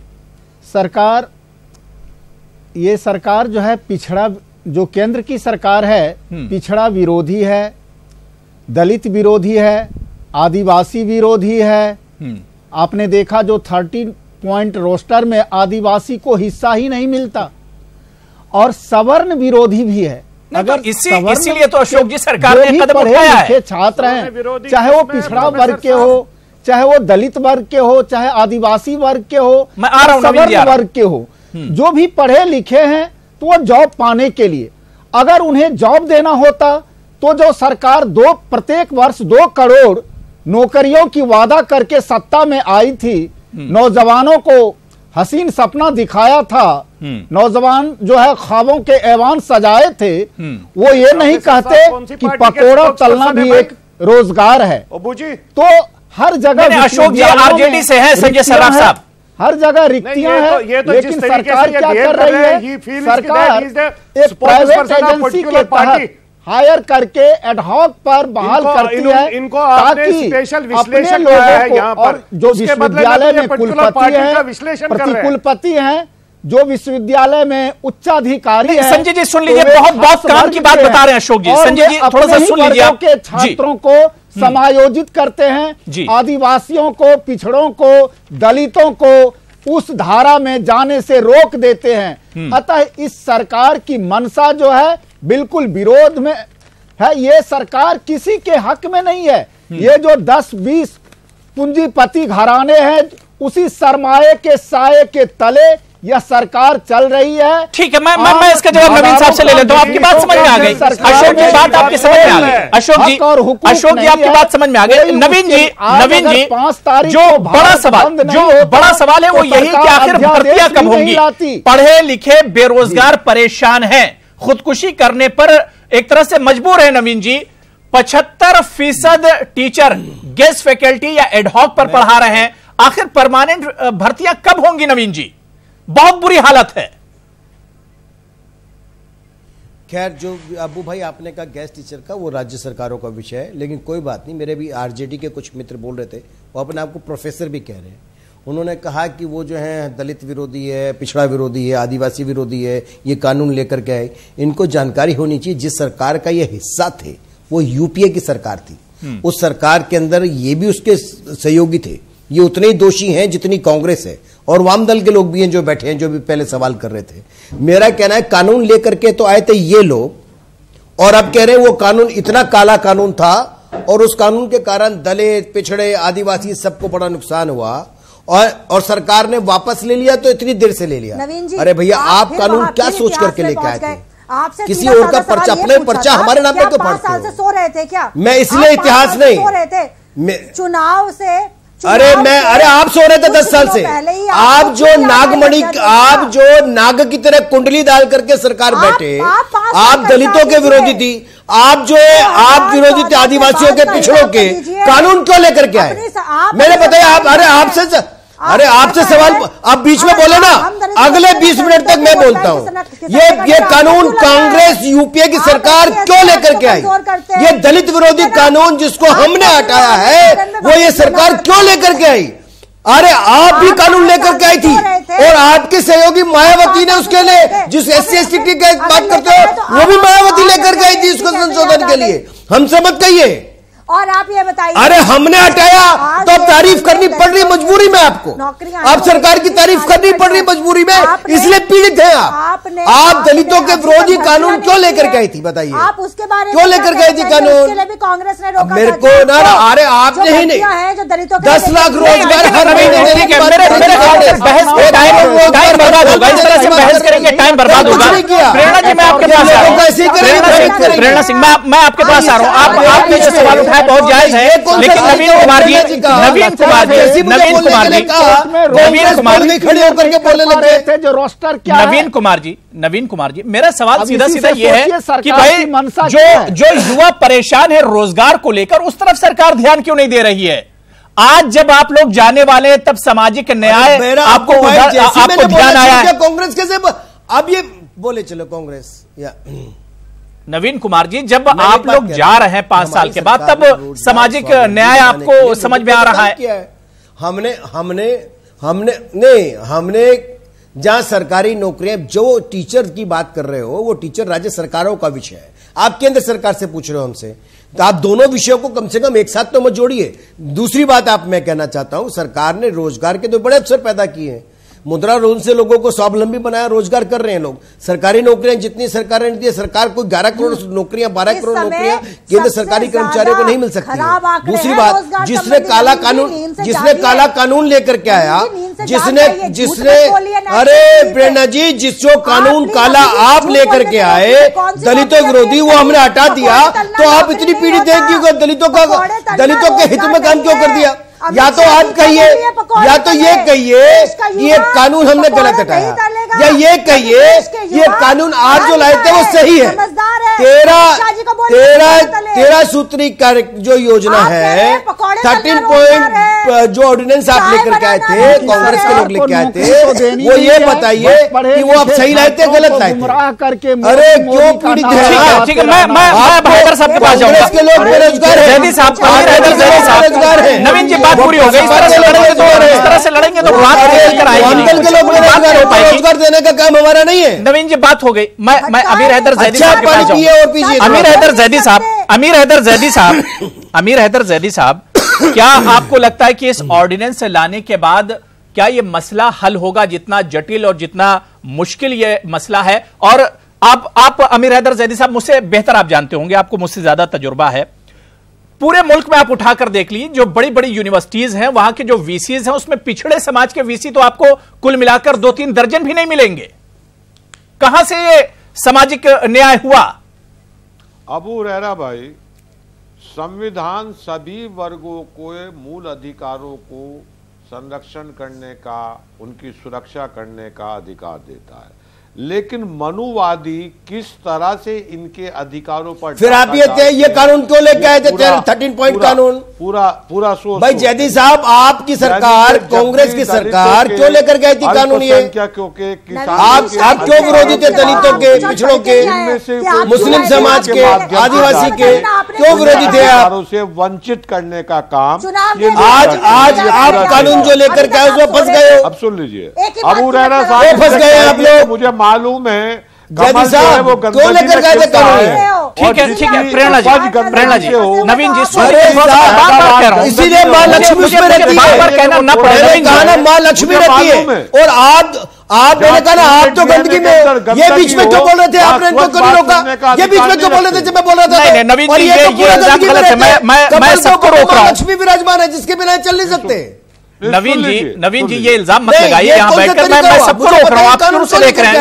ये सरकार जो है पिछड़ा, जो केंद्र की सरकार है, पिछड़ा विरोधी है, दलित विरोधी है, आदिवासी विरोधी है। आपने देखा जो 13 पॉइंट रोस्टर में आदिवासी को हिस्सा ही नहीं मिलता, और सवर्ण विरोधी भी है। अगर इसीलिए तो अशोक जी सरकार ने कदम उठाया है। छात्र हैं, चाहे वो पिछड़ा वर्ग के हो, चाहे वो दलित वर्ग के हो, चाहे आदिवासी वर्ग के हो, सवर्ण वर्ग के हो, जो भी पढ़े लिखे हैं, तो वो जॉब पाने के लिए, अगर उन्हें जॉब देना होता तो जो सरकार प्रत्येक वर्ष 2 करोड़ नौकरियों की वादा करके सत्ता में आई थी, नौजवानों को हसीन सपना दिखाया था, नौजवान जो है ख्वाबों के ऐवान सजाए थे, वो ये नहीं कहते कि पकोड़ा तलना भी एक रोजगार है। तो हर जगह, अशोक जी आरजेडी से है, संजय सराफ साहब, हर जगह रिक्तियां हैं, लेकिन सरकार क्या कर रही है? सरकार एक प्राइवेट एजेंसी के तहत हायर करके एडहॉक पर बहाल करती है, इनको आपने स्पेशल विश्लेषण किया है यहाँ पर, जो विश्वविद्यालय में कुलपति हैं, प्रतिकुलपति हैं, जो विश्वविद्यालय में उच्चाधिकारी हैं। संजय जी सुन लीजिए, बहुत काम की बात बता रहे हैं अशोक जी। संजय जी थोड़ा सा सुन लीजिए, के छात्रों को समायोजित करते हैं, आदिवासियों को, पिछड़ों को, दलितों को उस धारा में जाने से रोक देते हैं। अतः इस सरकार की मंशा जो है बिल्कुल विरोध में है। ये सरकार किसी के हक में नहीं है। ये जो 10-20 पूंजीपति घराने हैं, उसी सरमाए के साये के तले यह सरकार चल रही है। ठीक है, मैं इसका जवाब नवीन साहब से ले लेता हूं। आपकी बात समझ में आ गई अशोक जी, बात आपकी समझ में आ गई अशोक जी आपकी बात समझ में आ गई। नवीन जी 5 तारीख जो बड़ा सवाल है वो यही कि आखिर भर्तियां कब होंगी? पढ़े लिखे बेरोजगार परेशान हैं, खुदकुशी करने पर एक तरह से मजबूर है। नवीन जी 75% टीचर गेस्ट फैकल्टी या एडहॉक पर पढ़ा रहे हैं, आखिर परमानेंट भर्तियां कब होंगी? नवीन जी बहुत बुरी हालत है। खैर, जो अबू भाई आपने कहा गेस्ट टीचर का, वो राज्य सरकारों का विषय है, लेकिन कोई बात नहीं। मेरे भी आरजेडी के कुछ मित्र बोल रहे थे, वो अपने आप को प्रोफेसर भी कह रहे हैं। उन्होंने कहा कि वो जो है दलित विरोधी है, पिछड़ा विरोधी है, आदिवासी विरोधी है, ये कानून लेकर के आए। इनको जानकारी होनी चाहिए, जिस सरकार का ये हिस्सा थे वो यूपीए की सरकार थी। उस सरकार के अंदर ये भी उसके सहयोगी थे, ये उतने ही दोषी हैं जितनी कांग्रेस है, और वाम दल के लोग भी हैं जो बैठे हैं, जो भी पहले सवाल कर रहे थे। मेरा कहना है कानून लेकर के तो आए थे ये लोग, और अब कह रहे हैं वो कानून इतना काला कानून था, और उस कानून के कारण दलित, पिछड़े, आदिवासी सबको बड़ा नुकसान हुआ, और सरकार ने वापस ले लिया तो इतनी देर से ले लिया। अरे भैया, आप कानून क्या सोच करके लेके आए थे? किसी और का पर्चा, अपने पर्चा हमारे नाम पे क्यों पढ़ते हो? सो रहे थे क्या? मैं इसलिए इतिहास नहीं सो रहे थे चुनाव से। अरे आप सो रहे थे 10 साल से। आप जो नागमणि, आप जो नाग की तरह कुंडली डाल करके सरकार बैठे, आप दलितों के विरोधी थी, आप जो है आप विरोधी थे आदिवासियों के, पिछड़ों के। कानून क्यों लेकर के आए? मैंने बताया आप, अरे आपसे सवाल आप बीच में बोले ना, अगले 20 मिनट तक मैं बोलता हूं। ये कानून कांग्रेस यूपीए की सरकार क्यों लेकर के आई? ये दलित विरोधी कानून जिसको हमने हटाया है, वो ये सरकार क्यों लेकर के आई? अरे आप भी कानून लेकर के आई थी, और आपके सहयोगी मायावती ने उसके लिए, जिस SC/ST की बात करते हो, वो भी मायावती लेकर के आई थी उसको संशोधन के लिए। हमसे मत कहिए। और आप ये बताइए, अरे हमने हटाया तो अब तारीफ करनी पड़ रही मजबूरी में आपको। आप सरकार की तारीफ करनी पड़ रही मजबूरी में, इसलिए पीड़ित हैं आप दलितों के विरोधी कानून क्यों लेकर के आई थी? बताइए, आप उसके बारे में क्यों लेकर के आई थी कानून? कांग्रेस ने रोका मेरे को ना, अरे आपने ही नहीं, 10 लाख रोजगार हर महीने देने के बाद टाइम बर्बाद होगा, इस तरह से बहस करेंगे टाइम बर्बाद होगा। प्रेरणा जी मैं आपके पास आ रहा हूं, प्रेरणा सिंह मैं आपके पास आ रहा हूं। आपने जो सवाल उठाया बहुत जायज है, लेकिन नवीन कुमार जी खड़े होकर के बोलने लगे थे जो रोस्टर क्या। नवीन कुमार जी मेरा सवाल सीधा ये है कि भाई जो युवा परेशान है रोजगार को लेकर, उस तरफ सरकार ध्यान क्यों नहीं दे रही है? आज जब आप लोग जाने वाले हैं तब सामाजिक न्याय आपको ध्यान आया है? कांग्रेस कैसे अब ये बोले चलो कांग्रेस या नवीन कुमार जी, जब आप लोग जा रहे हैं 5 साल के बाद तब सामाजिक न्याय आपको समझ में आ रहा है? हमने जहां सरकारी नौकरियां, जो टीचर की बात कर रहे हो वो टीचर राज्य सरकारों का विषय है, आप केंद्र सरकार से पूछ रहे हो हमसे, तो आप दोनों विषयों को कम से कम एक साथ तो मत जोड़िए। दूसरी बात आप मैं कहना चाहता हूं, सरकार ने रोजगार के तो बड़े अवसर पैदा किए हैं, मुद्रा लोन से लोगों को स्वावलंबी बनाया, रोजगार कर रहे हैं लोग। सरकारी नौकरियां जितनी सरकार ने दी है, सरकार को 11 करोड़ नौकरियां, 12 करोड़ नौकरियां केंद्र सरकारी कर्मचारियों को नहीं मिल सकती है। दूसरी बात, जिसने काला कानून लेकर के आया, जिसने अरे प्रेरणा जी, जो कानून काला आप लेकर के आए दलितों विरोधी, वो हमने हटा दिया, तो आप इतनी पीड़ित हैं क्यों? दलितों के हित में काम क्यों कर दिया? या तो आप कहिए, या तो ये कहिए ये कानून हमने गलत हटाया, या ये कहिए ये कानून आप जो लाए थे वो सही है। 13 सूत्री कार्य जो योजना है, 13 पॉइंट जो ऑर्डिनेंस आप लेकर के आए थे, कांग्रेस के लोग लेके आए थे, वो ये बताइए कि वो आप सही लाए थे गलत लाए थे? अरे क्यों पीड़ित है? ठीक है, मैं बहादुर साहब के पास जाऊंगा। कांग्रेस के लोग बेरोजगार है। नवीन जी, बात पूरी हो गई। इस तरह से लड़ेंगे तो बात लेकर आएंगे। के लोग रोजगार देने का काम हमारा नहीं है। नवीन जी, बात हो गई। मैं अमीर हैदर जैदी साहब के पास जाऊंगा। अमीर हैदर जैदी साहब, क्या आपको लगता है कि इस ऑर्डिनेंस लाने के बाद क्या ये मसला हल होगा, जितना जटिल और जितना मुश्किल ये मसला है? और आप अमीर हैदर जैदी साहब मुझसे बेहतर आप जानते होंगे, आपको मुझसे ज्यादा तजुर्बा है। पूरे मुल्क में आप उठाकर देख लीजिए, जो बड़ी बड़ी यूनिवर्सिटीज हैं, वहां के जो वीसीज हैं, उसमें पिछड़े समाज के वीसी तो आपको कुल मिलाकर 2-3 दर्जन भी नहीं मिलेंगे। कहां से ये सामाजिक न्याय हुआ? अबू रहरा भाई, संविधान सभी वर्गों को मूल अधिकारों को संरक्षण करने का, उनकी सुरक्षा करने का अधिकार देता है, लेकिन मनुवादी किस तरह से इनके अधिकारों पर, फिर आप ये कानून क्यों लेके आए थे? 13 पॉइंट कानून पूरा सोच भाई जैदी साहब, आपकी सरकार, कांग्रेस की सरकार क्यों लेकर गई थी कानून? ये क्योंकि आप क्यों विरोधी थे दलितों के, पिछड़ों के, मुस्लिम समाज के, आदिवासी के? क्यों विरोधी थे आप? से वंचित करने का काम आज आप कानून जो लेकर के आए उसमें फंस गए हो। अब सुन लीजिए, अबू रहरा साहब फंस गए आप लोग। मुझे मालूम है जैदी साहब क्यों लेकर गए थे कानून? ठीक है, प्रेरणा जी, नवीन जी, इसीलिए माँ लक्ष्मी उसमें रहती है, कहना ना पड़े, कहना माँ लक्ष्मी रहती है। और आप मैंने कहा ना, आप तो गंदगी में, ये बीच में क्यों बोल रहे थे? आपने इनको क्यों रोका? ये बीच में क्यों बोल रहे थे जब मैं बोल रहा था? नहीं, नवीन जी, ये इल्जाम गलत है। मैं सबको रोक रहा हूं। लक्ष्मी विराजमान है जिसके बिना चल नहीं सकते। नवीन जी, ये इल्जाम मत लगाइए यहाँ बैठकर। मैं सबको रोक रहा हूँ, आप शुरू से देख रहे हैं।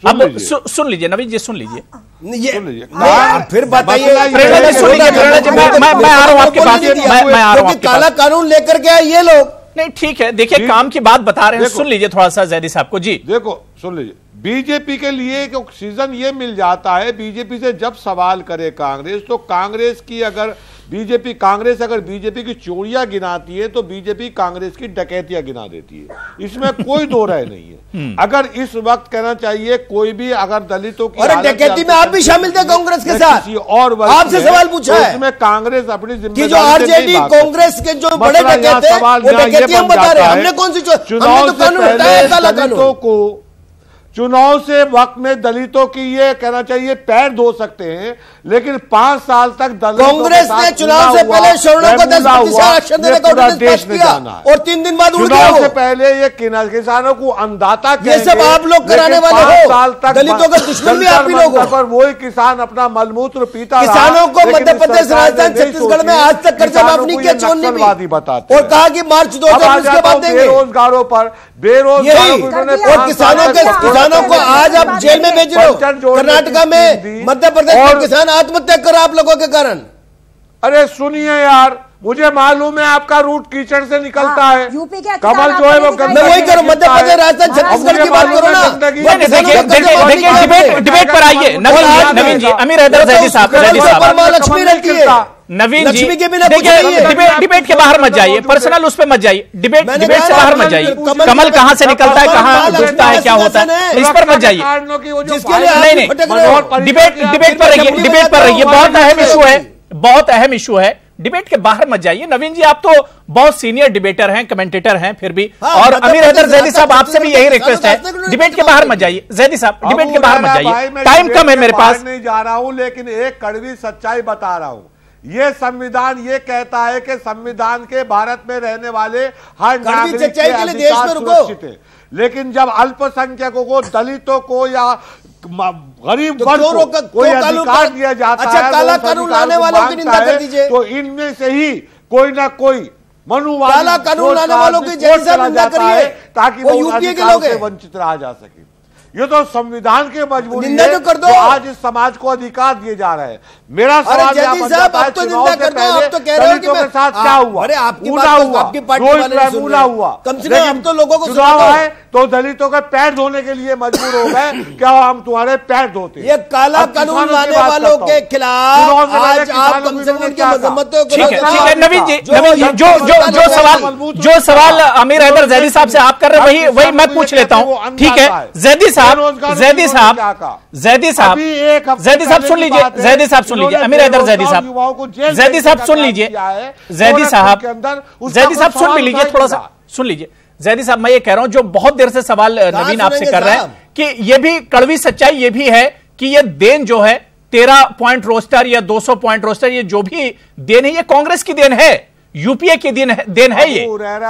अब सुन लीजिए नवीन जी, सुन लीजिए, फिर बताइए। प्रेरणा जी, सुन लीजिए। प्रेरणा जी, मैं आ रहा हूँ आपके पास, मैं आ रहा हूँ। काला कानून लेकर के आए ये लोग। नहीं, ठीक है, देखिए काम की बात बता रहे हैं, सुन लीजिए थोड़ा सा जैदी साहब को। जी देखो, सुन लीजिए, बीजेपी के लिए एक ऑक्सीजन ये मिल जाता है, बीजेपी से जब सवाल करे कांग्रेस, तो कांग्रेस अगर बीजेपी की चोरियां गिनाती है तो बीजेपी कांग्रेस की डकैतियां गिना देती है। इसमें कोई दो राय नहीं है। अगर इस वक्त कहना चाहिए कोई भी अगर दलितों की डकैती में आप भी शामिल थे कांग्रेस के साथ, और आपसे सवाल पूछा है, इसमें कांग्रेस अपनी जिम्मेदारी जो आरजेडी कांग्रेस के जो बड़े डकैत हैं वो डकैती हम बता रहे हैं। हमने कौन सी दलितों को चुनाव से वक्त में दलितों की ये कहना चाहिए पैर धो सकते हैं, लेकिन 5 साल तक कांग्रेस ने चुनाव से पहले शरणों को 10% आरक्षण देने का ऑर्डिनेंस पास किया और 3 दिन बाद उड़ गया। चुनाव से पहले ये किसानों को अंधाता ये सब आप लोग कराने वाले हो। 5 साल तक दलितों का दुश्मन भी आप ही लोग हो। पर वही किसान अपना मलमूत्र पीता, किसानों को मध्य प्रदेश, राजस्थान, छत्तीसगढ़ में आज तक कर्जा माफ नहीं किया, चोन नहीं बताते, और कहा कि मार्च 2020 के बाद देंगे। बेरोजगारों पर और किसानों को आज आप जेल में भेज रहे हो। कर्नाटका में, मध्य प्रदेश में किसान आत्महत्या कर आप लोगों के कारण। अरे सुनिए यार, मुझे मालूम है आपका रूट कीचड़ से निकलता है। कमल जो है वो मैं वही करूं, मध्य प्रदेश, राजस्थान, छत्तीसगढ़ की बात करो ना। देखिए डिबेट पर आइए। नवीन जी, अमीर हैदर जैदी साहब, लक्ष्मी रहती है। नवीन जी लक्ष्मी के बिना कुछ देखिए, नहीं है। डिबेट के बाहर मत जाइए, पर्सनल उस पे मत जाइए, डिबेट से बाहर मत जाइए। कमल कहां से निकलता है, कहां घुसता है, क्या होता है, इस पर मत जाइए। नहीं नहीं, डिबेट पर रहिए, डिबेट पर रहिए। बहुत अहम इशू है, बहुत अहम इशू है। डिबेट के बाहर मत जाइए। नवीन जी, आप तो बहुत सीनियर डिबेटर हैं, कमेंटेटर हैं फिर भी, और अमीर हैदर जैदी साहब, आपसे भी यही रिक्वेस्ट है, डिबेट के बाहर मत जाइए। जैदी साहब, डिबेट के बाहर मत जाइए, टाइम कम है मेरे पास। नहीं जा रहा हूं, लेकिन एक कड़वी सच्चाई बता रहा हूं। ये संविधान ये कहता है कि संविधान के भारत में रहने वाले हर नागरिक के अधिकार सुरक्षित है, लेकिन जब अल्पसंख्यकों को, दलितों को या गरीब वर्ग को कोई अधिकार दिया जाता है, काला कानून लाने वालों की निंदा कर दीजिए। तो इनमें से ही कोई ना कोई मनुवादी काला कानून लाने वालों की जैसा निंदा करिए, ताकि वो यूपीए के लोग वंचित रहा जा सके। ये तो संविधान की मजबूरी निंदा तो कर दो। जो आज इस समाज को अधिकार दिए जा रहे हैं। मेरा सवाल साहब, अब तो निंदा कर दो। आप तो कह रहे हो कि के साथ क्या हुआ? अरे आपकी पार्टी वाले नहीं सुन रहे। हुआ, कम से कम हम तो लोगों को चुनाव है तो दलितों के पैर धोने के लिए मजबूर हो गए। क्या हम तुम्हारे पैर धोते? ये काला कानून लाने वालों के खिलाफ आज आप कम से कम उनकी मजम्मत को ठीक है नवीन जी, जो सवाल अमीर हैदर जैदी साहब से आप कर रहे हैं वही मैं पूछ लेता हूं। ठीक है जैदी साहब सुन लीजिए, जैदी साहब सुन लीजिए, अमीर हैदर जैदी साहब सुन लीजिए, जैदी साहब सुन भी लीजिए, थोड़ा सा सुन लीजिए। जैदी साहब, मैं ये कह रहा हूं, जो बहुत देर से सवाल नवीन आपसे कर रहे हैं कि ये भी कड़वी सच्चाई ये भी है कि ये देन जो है 13 पॉइंट रोस्टर या 200 पॉइंट रोस्टर, ये जो भी देन है ये कांग्रेस की देन है, यूपीए की देन है ये।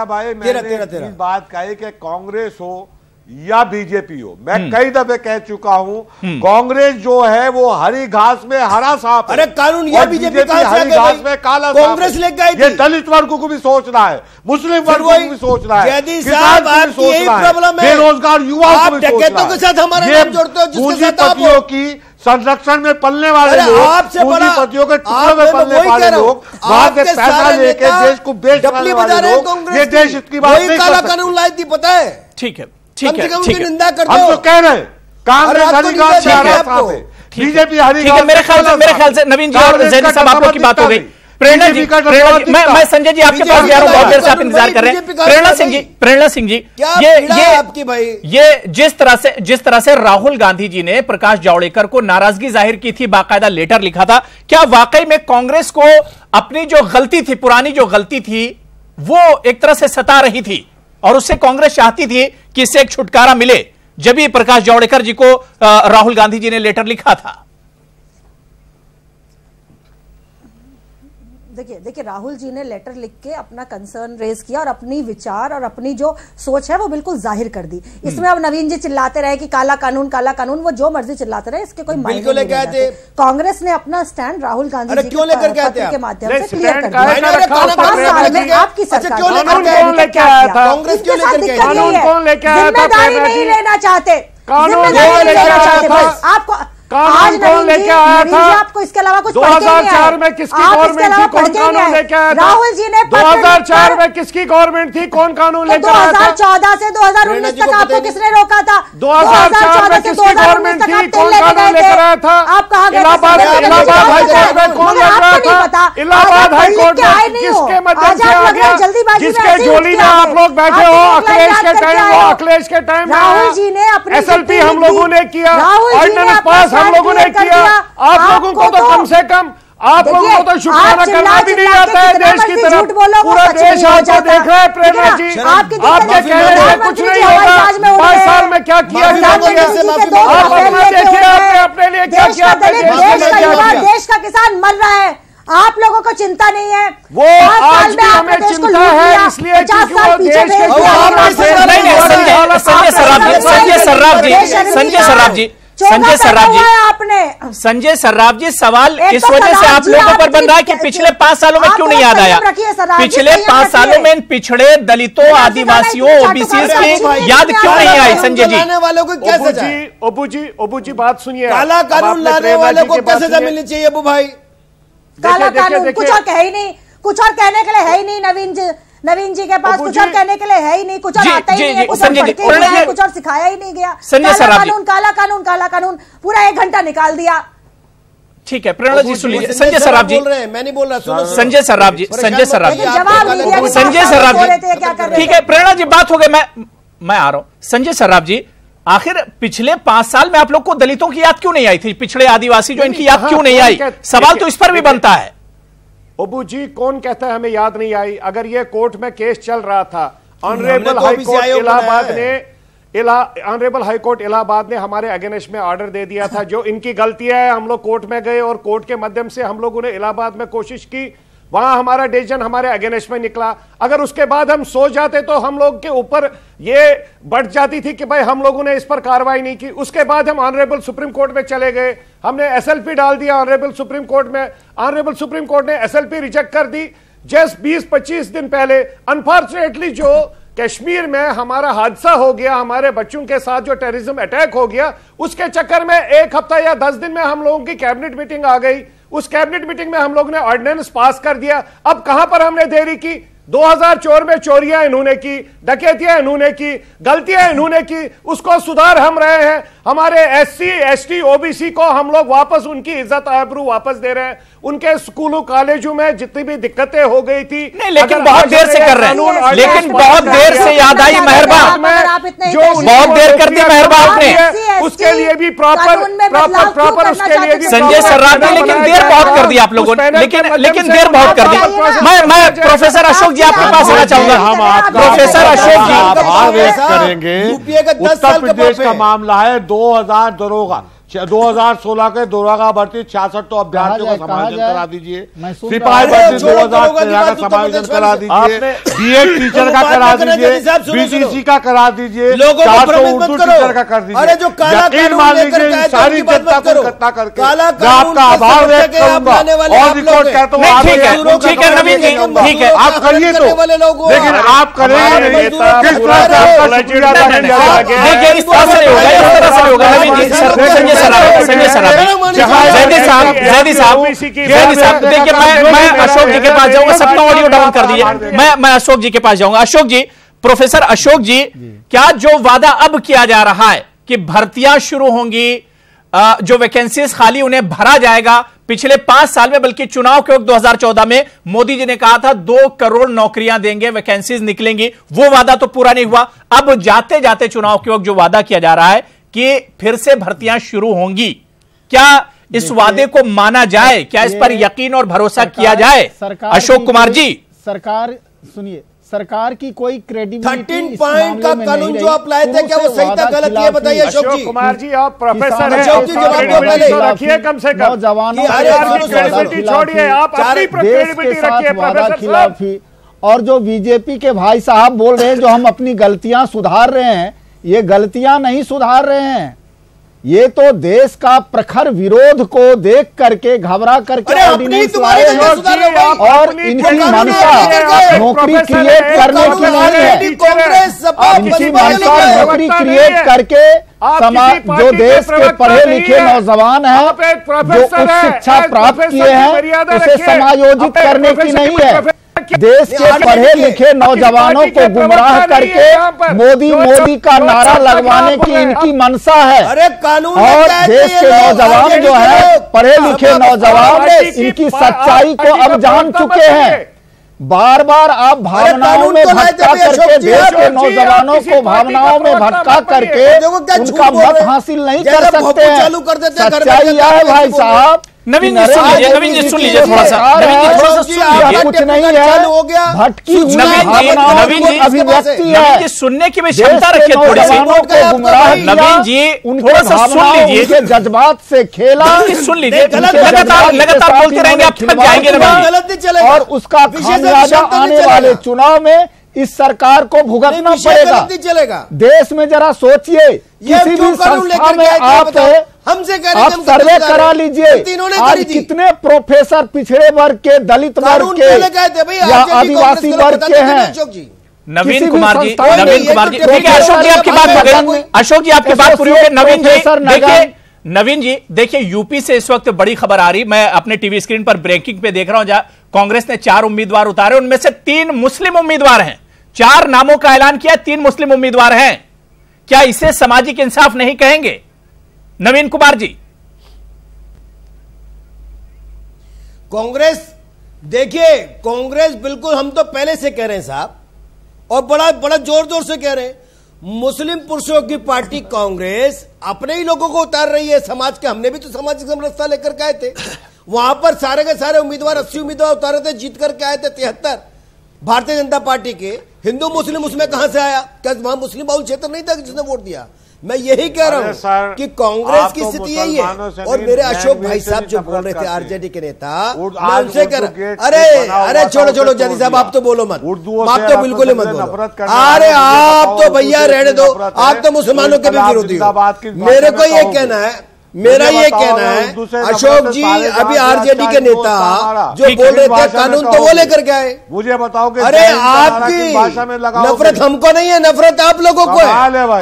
भाई मैंने बात कही कि कांग्रेस हो या बीजेपी हो, मैं कई दफे कह चुका हूं, कांग्रेस जो है वो हरी घास में हरा सांप। अरे कानून ये बीजेपी हरी घास में काला कांग्रेस लेके आई थी। ये दलित वर्ग को भी सोचना है, मुस्लिम वर्ग को भी सोचना है, किसान को भी सोचना है, बेरोजगार युवाओं को भी डकैतों के साथ हमारा नाम जोड़ते हो, जिसके साथ आप की संरक्षण में पलने वाले लोग, पूंजीपतियों के टुकड़ों में पलने वाले लोग, वहां से पैसा लेके देश को बेच डालने वाले लोग, ये देश इसकी बात नहीं काला कानून लाई थी, पता है? ठीक है, निंदा कर हम तो कह रहे हैं कांग्रेस हरिघास है, बीजेपी हरिघास। मेरे ख्याल से नवीन जी और जैदी साहब आप लोग की बात हो गई। प्रेरणा जी, मैं संजय जी आपके पास जा रहा हूं, बहुत देर से आप इंतजार कर रहे हैं। प्रेरणा सिंह जी, ये जिस तरह से राहुल गांधी जी ने प्रकाश जावड़ेकर को नाराजगी जाहिर की थी, बाकायदा लेटर लिखा था, क्या वाकई में कांग्रेस को अपनी जो गलती थी, पुरानी जो गलती थी, वो एक तरह से सता रही थी और उससे कांग्रेस चाहती थी कि इससे एक छुटकारा मिले, जब भी प्रकाश जावड़ेकर जी को राहुल गांधी जी ने लेटर लिखा था? देखिए राहुल जी ने लेटर लिख के अपना कंसर्न रेज किया और अपनी विचार और अपनी जो सोच है वो बिल्कुल जाहिर कर दी। इसमें अब नवीन जी चिल्लाते रहे कि काला कानून, वो जो मर्जी चिल्लाते रहे, इसके कोई मायने नहीं रहते। कांग्रेस ने अपना स्टैंड राहुल गांधी जी के माध्यम से क्लियर कर दिया। 5 साल में आपकी सरकार जिम्मेदारी नहीं लेना चाहते, आपको कानून कौन लेके आया था? आपको इसके अलावा कुछ 2004 में किसकी गवर्नमेंट थी? कौन कानून लेके आया था? राहुल जी ने 2004 में किसकी गवर्नमेंट थी? कौन कानून लेके आया था? 2014 से 2019 तक आपको किसने रोका था? 2004 में किसकी गवर्नमेंट थी? कौन कानून लेकर आया था? आप कहाँ गए? इलाहाबाद हाई कोर्ट में कौन लड़ रहा था? इलाहाबाद हाई कोर्ट में किसके मदद से आ गया? जिसके झोली में आप लोग बैठे हो, अखिलेश के टाइम, वो अखिलेश के टाइम में राहुल जी ने अपने SLP हम लोगों ने किया, ऑर्डिनेंस पास हम लोगों ने किया। आप लोगों को तो कम से कम आप लोगों को तो शुक्राना करना भी नहीं आता है देश की तरफ। पूरा देश आपको देख रहा है। प्रेरणा जी, आपके कहने से कुछ नहीं होगा। 5 साल में क्या किया? आप अपना देखिए, आपने अपने लिए क्या किया? देश का किसान मर रहा है, आप लोगों को चिंता नहीं है। वो आज भी हमें चिंता है, इसलिए संजय सर्राफ जी सवाल इस वजह से आप लोगों पर बन रहा है कि पिछले 5 सालों में क्यों नहीं याद आया? पिछले 5 सालों में पिछड़े दलितों, आदिवासियों, ओबीसी की याद क्यों नहीं आई? संजय जी, ओबू जी बात सुनिए। काला कानून लाने वालों को क्या सजा मिलनी चाहिए अबू भाई? काला कानून कुछ और कहे ही नहीं, कुछ और कहने के लिए है ही नहीं। नवीन जी के पास कुछ और कहने के लिए है ही नहीं, कुछ और आता ही नहीं है, कुछ और पढ़ के नहीं है, कुछ और सिखाया ही नहीं गया। काला कानून, काला कानून, काला कानून, पूरा 1 घंटा निकाल दिया। ठीक है, प्रेरणा जी सुन लीजिए। संजय सर्राफ जी बोल रहे हैं, मैं नहीं बोल रहा, सुनो संजय सर्राफ जी, संजय सर्राफ जी, संजय सर्राफ जी, ठीक है प्रेरणा जी, बात हो गई, मैं आ रहा हूं। संजय सर्राफ जी, आखिर पिछले 5 साल में आप लोग को दलितों की याद क्यों नहीं आई थी? पिछड़े आदिवासी जो, इनकी याद क्यों नहीं आई? सवाल तो इस पर भी बनता है। अबू जी, कौन कहता है हमें याद नहीं आई? अगर ये कोर्ट में केस चल रहा था, ऑनरेबल हाईकोर्ट इलाहाबाद ने हमारे अगेंस्ट में ऑर्डर दे दिया था। जो इनकी गलतियां है, हम लोग कोर्ट में गए और कोर्ट के माध्यम से हम लोगों ने इलाहाबाद में कोशिश की, वहां हमारा डिसीजन हमारे अगेंस्ट में निकला। अगर उसके बाद हम सो जाते तो हम लोग के ऊपर ये बढ़ जाती थी कि भाई हम लोगों ने इस पर कार्रवाई नहीं की। उसके बाद हम ऑनरेबल सुप्रीम कोर्ट में चले गए, हमने एसएलपी डाल दिया ऑनरेबल सुप्रीम कोर्ट में, ऑनरेबल सुप्रीम कोर्ट ने एसएलपी रिजेक्ट कर दी। जस्ट 20-25 दिन पहले अनफॉर्चुनेटली जो कश्मीर में हमारा हादसा हो गया, हमारे बच्चों के साथ जो टेररिज्म अटैक हो गया, उसके चक्कर में 1 हफ्ता या 10 दिन में हम लोगों की कैबिनेट मीटिंग आ गई। उस कैबिनेट मीटिंग में हम लोग ने ऑर्डिनेंस पास कर दिया। अब कहां पर हमने देरी की? 2004 में चोरियां इन्होंने की, डकैतियां इन्होंने की, गलतियां इन्होंने की, उसको सुधार हम रहे हैं। हमारे एससी एसटी ओबीसी को हम लोग वापस उनकी इज्जत आबरू वापस दे रहे हैं। उनके स्कूलों कॉलेजों में जितनी भी दिक्कतें हो गई थी, नहीं, लेकिन बहुत देर से कर रहे हैं, लेकिन बहुत देर से याद आई मेहरबान, जो बहुत देर कर दी मेहरबान ने, उसके लिए भी प्रॉपर उसके लिए भी संजय सर्राफ ने, लेकिन देर बहुत कर दी आप लोगों ने, लेकिन देर बहुत कर दी। मैं प्रोफेसर अशोक जी आपके पास आना चाहूंगा। हम आपका प्रोफेसर अशोक जी आभार व्यक्त करेंगे। उत्तर प्रदेश का मामला है 2000 दरोगा, 2016 के दरोगा भर्ती 66 तो अभ्यर्थियों का समायोजन करा दीजिए, सिपाही भर्ती 2013 का समायोजन करा दीजिए, बीएड टीचर का करा दीजिए, बीटीसी का करा दीजिए, 400 उर्दू टीचर का कर दीजिए। यकीन मान लीजिए सारी जनता को इकट्ठा करके मैं आपका आभार व्यक्त करूंगा और रिकॉर्ड कहता हूँ। ठीक है नवीन जी, ठीक है आप करिए तो, लेकिन आप करेंगे नहीं, किस तरह से आपका शुक्रिया अदा किया जाएगा? देखिए इस तरह से होगा, इस तरह से होगा नवीन जी। संजय जैदी साहब, देखिए मैं अशोक जी के पास जाऊंगा, सबका ऑडियो डाउन कर दीजिए, मैं अशोक जी के पास जाऊंगा। अशोक जी, प्रोफेसर अशोक जी, क्या जो वादा अब किया जा रहा है कि भर्तियां शुरू होंगी, जो वैकेंसीज खाली उन्हें भरा जाएगा, पिछले 5 साल में, बल्कि चुनाव के वक्त 2014 में मोदी जी ने कहा था 2 करोड़ नौकरियां देंगे, वैकेंसीज निकलेंगी, वो वादा तो पूरा नहीं हुआ। अब जाते जाते चुनाव के वक्त जो वादा किया जा रहा है कि फिर से भर्तियां शुरू होंगी, क्या इस वादे को माना जाए? क्या इस पर यकीन और भरोसा किया जाए? अशोक कुमार जी, सरकार सुनिए, सरकार की कोई क्रेडिबिलिटी 13 पॉइंट का कानून जो आप लाए थे, क्या वो सही था गलत? ये बताइए अशोक जी। कुमार जी, आप प्रोफेसर हैं, अशोक जी जवाब रखिए कम से कम, नौजवानों क्रेडिबिलिटी छोड़िए, आप अपनी क्रेडिबिलिटी रखिए प्रोफेसर साहब। और जो बीजेपी के भाई साहब बोल रहे हैं जो हम अपनी गलतियां सुधार रहे हैं, ये गलतियां नहीं सुधार रहे हैं, ये तो देश का प्रखर विरोध को देख करके घबरा करके ऑर्डिनेंस लाए हैं और इनकी मंशा नौकरी क्रिएट करने की नहीं है। इनकी मंशा नौकरी क्रिएट करके समाज, जो देश के पढ़े लिखे नौजवान हैं, जो उच्च शिक्षा प्राप्त किए हैं, उसे समायोजित करने की नहीं है। देश के पढ़े लिखे नौजवानों को गुमराह करके मोदी का नारा लगवाने की इनकी मंशा है। अरे कानून और देश के नौजवान जो है, पढ़े लिखे नौजवान इनकी सच्चाई को अब जान चुके हैं। बार बार आप भावनाओं में भटका करके देश के नौजवानों को भावनाओं में भटका करके उनका मत हासिल नहीं कर सकते हैं। सच्चाई यह है भाई साहब। नवीन जी सुन लीजिए, नवीन जी सुन लीजिए थोड़ा सा, नवीन जी थोड़ा सा सुन लीजिए। कुछ नहीं है, भटकी हुई नवीन जी अभिव्यक्ति है, सुनने की भी क्षमता रखिए थोड़ी सी। नवीन जी थोड़ा सा सुन लीजिए, जज्बात से खेला, सुन लीजिए, लगातार बोलते रहेंगे आप थक जाएंगे नवीन जी। और उसका खामियाजा आने वाले चुनाव में इस सरकार को भुगतना पड़ेगा। देश में जरा सोचिए, किसी भी संस्था में आप सर्वे करा लीजिए, आज कितने प्रोफेसर पिछड़े वर्ग के, दलित वर्ग के या आदिवासी वर्ग के हैं। नवीन कुमार जी, ठीक है अशोक जी आपकी बात हो गई, अशोक जी आपकी बात पूरी हो गई। नवीन जी देखिए, यूपी से इस वक्त बड़ी खबर आ रही, मैं अपने टीवी स्क्रीन पर ब्रेकिंग पे देख रहा हूं, जहां कांग्रेस ने 4 उम्मीदवार उतारे, उनमें से 3 मुस्लिम उम्मीदवार हैं। 4 नामों का ऐलान किया, 3 मुस्लिम उम्मीदवार हैं। क्या इसे सामाजिक इंसाफ नहीं कहेंगे नवीन कुमार जी? कांग्रेस, देखिए कांग्रेस बिल्कुल, हम तो पहले से कह रहे हैं साहब, और बड़ा बड़ा जोर जोर से कह रहे हैं, मुस्लिम पुरुषों की पार्टी कांग्रेस अपने ही लोगों को उतार रही है समाज के। हमने भी तो सामाजिक समरसता लेकर के आए थे, वहां पर सारे के सारे उम्मीदवार 80 उम्मीदवार उतारे थे, जीत करके आए थे 73 भारतीय जनता पार्टी के। हिंदू मुस्लिम उसमें कहां से आया? क्या वहां मुस्लिम बहुल क्षेत्र नहीं था जिसने वोट दिया? मैं यही कह रहा हूं कि कांग्रेस की स्थिति यही है। और मेरे अशोक भाई साहब जो बोल रहे थे आरजेडी के नेता, मैं उनसे कह रहा, अरे छोड़ो जैदी साहब, आप तो बोलो मत, आप तो बिल्कुल ही मत बोलो। अरे आप तो भैया रहने दो, आप तो मुसलमानों के भी विरोधी हो। मेरे को ये कहना है, मेरा ये कहना है, अशोक जी अभी आरजेडी के नेता जो बोल रहे थे कानून तो वो लेकर के आए, मुझे बताओ कि अरे आपकी नफरत हमको नहीं है, नफरत आप लोगों को है।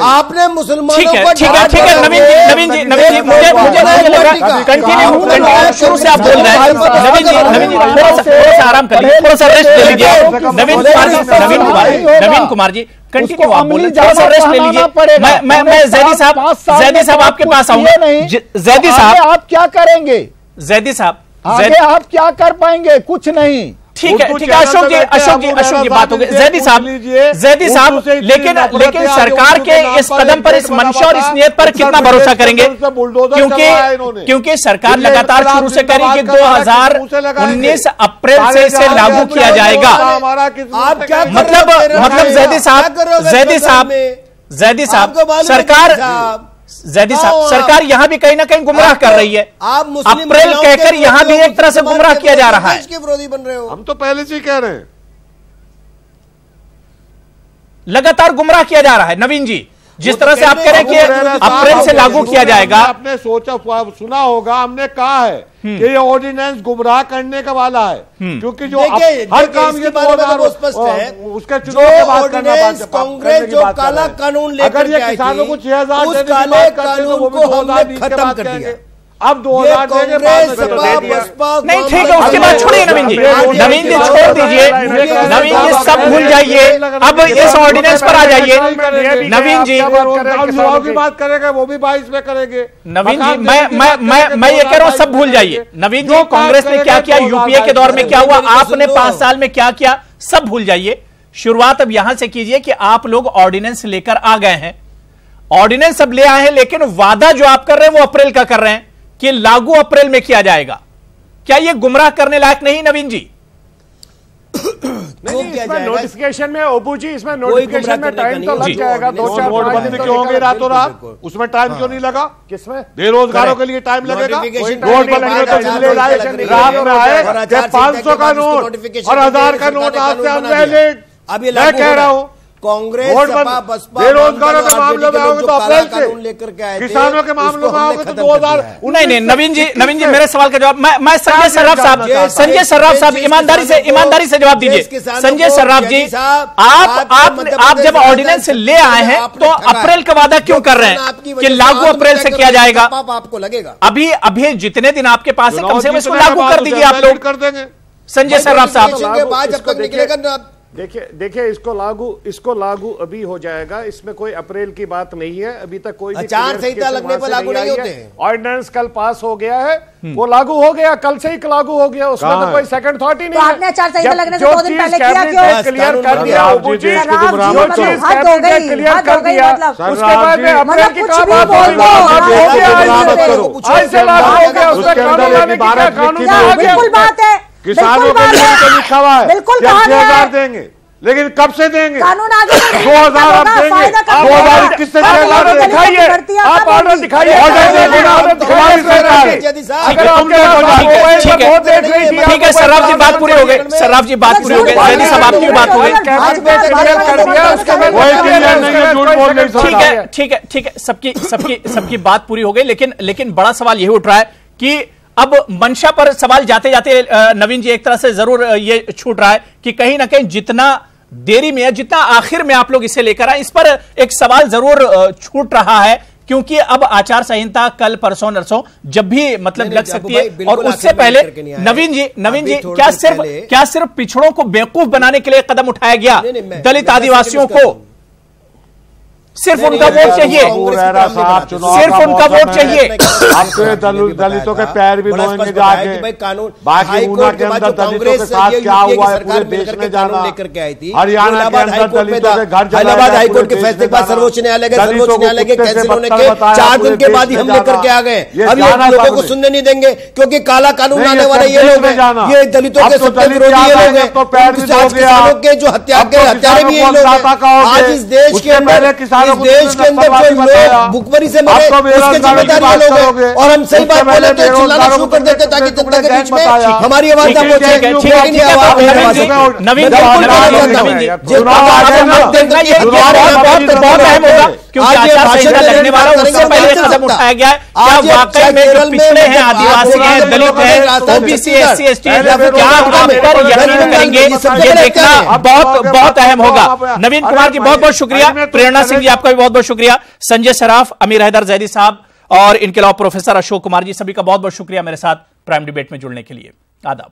आपने मुसलमानों को नवीन जी कंटिन्यू शुरू से आप बोल रहे हैं। नवीन जी थोड़ा सा आराम कर लीजिए, थोड़ा सा रेस्ट ले लीजिए। नवीन कुमार जी कंटिन्यू आप बोल रहे हैं, थोड़ा सा रेस्ट ले लीजिए। मैं जैदी साहब आपके पास आऊंगा। जैदी साहब आप क्या करेंगे? जैदी साहब आगे आप क्या कर पाएंगे? कुछ नहीं। ठीक है अशोक जी बात हो गई। जैदी साहब लेकिन सरकार के इस कदम पर, इस मंशा और इस नियत पर कितना भरोसा करेंगे? क्योंकि सरकार लगातार शुरू से कह रही है कि 2019 अप्रैल से इसे लागू किया जाएगा। मतलब जैदी साहब सरकार यहां भी कहीं ना कहीं गुमराह कर रही है। अप्रैल कहकर यहां भी एक तरह से गुमराह किया जा रहा है। विरोधी बन रहे हो, हम तो पहले से ही कह रहे हैं, लगातार गुमराह किया जा रहा है। नवीन जी, जिस तरह से आप कह रहे हैं कि अप्रैल से लागू किया जाएगा, आपने सोचा सुना होगा, हमने कहा है कि ये ऑर्डिनेंस गुमराह करने का वाला है, क्योंकि जो हर काम ये स्पष्ट है, उसके चुनाव के बाद करना, कांग्रेस जो काला कानून लेकर के आई थी, किसानों को 6000 उस काले कानून को हमने खत्म कर दिया। अब 2000 देंगे, नहीं ठीक है, उसके बाद छोड़िए नवीन जी छोड़ दीजिए। नवीन जी सब भूल जाइए, अब इस ऑर्डिनेंस पर आ जाइए। नवीन जी की बात करेंगे, वो भी 22 में करेंगे। नवीन जी मैं ये कह रहा हूं, सब भूल जाइए। नवीन जी कांग्रेस ने क्या किया, यूपीए के दौर में क्या हुआ, आपने 5 साल में क्या किया, सब भूल जाइए। शुरुआत अब यहां से कीजिए कि आप लोग ऑर्डिनेंस लेकर आ गए हैं, ऑर्डिनेंस अब ले आए हैं, लेकिन वादा जो आप कर रहे हैं वो अप्रैल का कर रहे हैं कि लागू अप्रैल में किया जाएगा। क्या यह गुमराह करने लायक नहीं नवीन जी? इसमें नोटिफिकेशन में ओपू जी, इसमें नोटिफिकेशन में टाइम तो लग जाएगा, 2-4 नोटबंदी क्यों होंगे रातों रात? उसमें टाइम क्यों नहीं लगा? किसमें? बेरोजगारों के लिए टाइम लगेगा। नोटबंदी में तो जिले रात में आए 500 का नोट और 1000 का नोट आज से अनवैलिड। अब ये मैं कह रहा हूं कांग्रेस बेरोजगारों के मामले में आओगे तो अप्रैल से, लेकर के आए, किसानों के मामले में आओगे तो 2000। नहीं नवीन जी मेरे सवाल का जवाब मैं संजय सर्राफ साहब ईमानदारी से जवाब दीजिए। संजय सर्राफ जी, आप जब ऑर्डिनेंस ले आए हैं तो अप्रैल का वादा क्यों कर रहे हैं कि लागू अप्रैल से किया जाएगा? आपको लगेगा अभी जितने दिन आपके पास है, कम से कम इसको लागू कर दीजिए आप लोग। कर देंगे संजय सर्राफ साहब। देखिए इसको लागू अभी हो जाएगा, इसमें कोई अप्रैल की बात नहीं है। अभी तक कोई आचार संहिता लगने पर लागू नहीं होते। ऑर्डिनेंस कल पास हो गया है, वो लागू हो गया, कल से ही लागू हो गया, उसमें तो कोई सेकंड थॉट ही नहीं है। आपने आचार संहिता लगने से 2 दिन पहले किया क्यों? क्लियर कर दिया, जो चीज क्लियर कर दिया, उसके बाद में अप्रैल की क्या बात हो गया? बिल्कुल बात है, किसानों के लिए तो लिखा हुआ है, बिल्कुल 6000 देंगे, लेकिन कब से देंगे? कानून आगे 2000 आप देंगे, 2021 से 6000 दिखाइए, आप ऑर्डर दिखाइए। ठीक है सर्राफ जी बात पूरी हो गई, सर्राफ जी बात पूरी हो गई, जैदी साहब आपकी बात हो गई। ठीक है सबकी बात पूरी हो गई, लेकिन बड़ा सवाल यही उठ रहा है कि अब मंशा पर सवाल जाते जाते नवीन जी एक तरह से जरूर ये छूट रहा है कि कहीं ना कहीं जितना देरी में, जितना आखिर में आप लोग इसे लेकर आए, इस पर एक सवाल जरूर छूट रहा है, क्योंकि अब आचार संहिता कल परसों नरसों जब भी मतलब लग सकती है। और उससे पहले नवीन जी क्या सिर्फ पिछड़ों को बेवकूफ बनाने के लिए कदम उठाया गया? दलित आदिवासियों को सिर्फ उनका वोट चाहिए, सिर्फ उनका वोट चाहिए। अब तो दलितों के पैर भी धोएंगे जाके, बाकी ऊना के अंदर दलितों के साथ क्या हुआ है पूरे देश में जाना, हरियाणा के अंदर दलितों के घर, इलाहाबाद हाईकोर्ट के फैसले के बाद सर्वोच्च न्यायालय के कैंसिल होने के 4 दिन के बाद ही हम लेकर के आ गए। अब ये लोगों को सुनने नहीं देंगे, क्योंकि काला कानून लाने वाले ये लोग हैं, ये दलितों के सबसे विरोधी ये लोग हैं, किसानों के जो हत्यारे भी ये लोग हैं। आज इस देश के अंदर जो लोग भुखमरी से मरे उसके जिम्मेदार ये लोग हैं, और हम सही बात बोले तो चिल्लाना शुरू कर देते ताकि जनता के बीच में हमारी आवाज ना पहुंचे। नवीन बहुत अहम होगा, क्योंकि आचार संहिता लगने वाला उससे पहले कदम उठाया गया है। क्या वाकई में जो पिछड़े हैं, आदिवासी हैं, दलित हैं, ओबीसी, एससी, एसटी, क्या हम पर यकीन करेंगे, ये देखना बहुत अहम होगा। नवीन कुमार जी बहुत बहुत शुक्रिया, प्रेरणा सिंह जी आपका भी बहुत बहुत शुक्रिया, संजय सराफ, अमीर हैदर जैदी साहब और इनके अलावा प्रोफेसर अशोक कुमार जी, सभी का बहुत बहुत शुक्रिया मेरे साथ प्राइम डिबेट में जुड़ने के लिए। आदाब।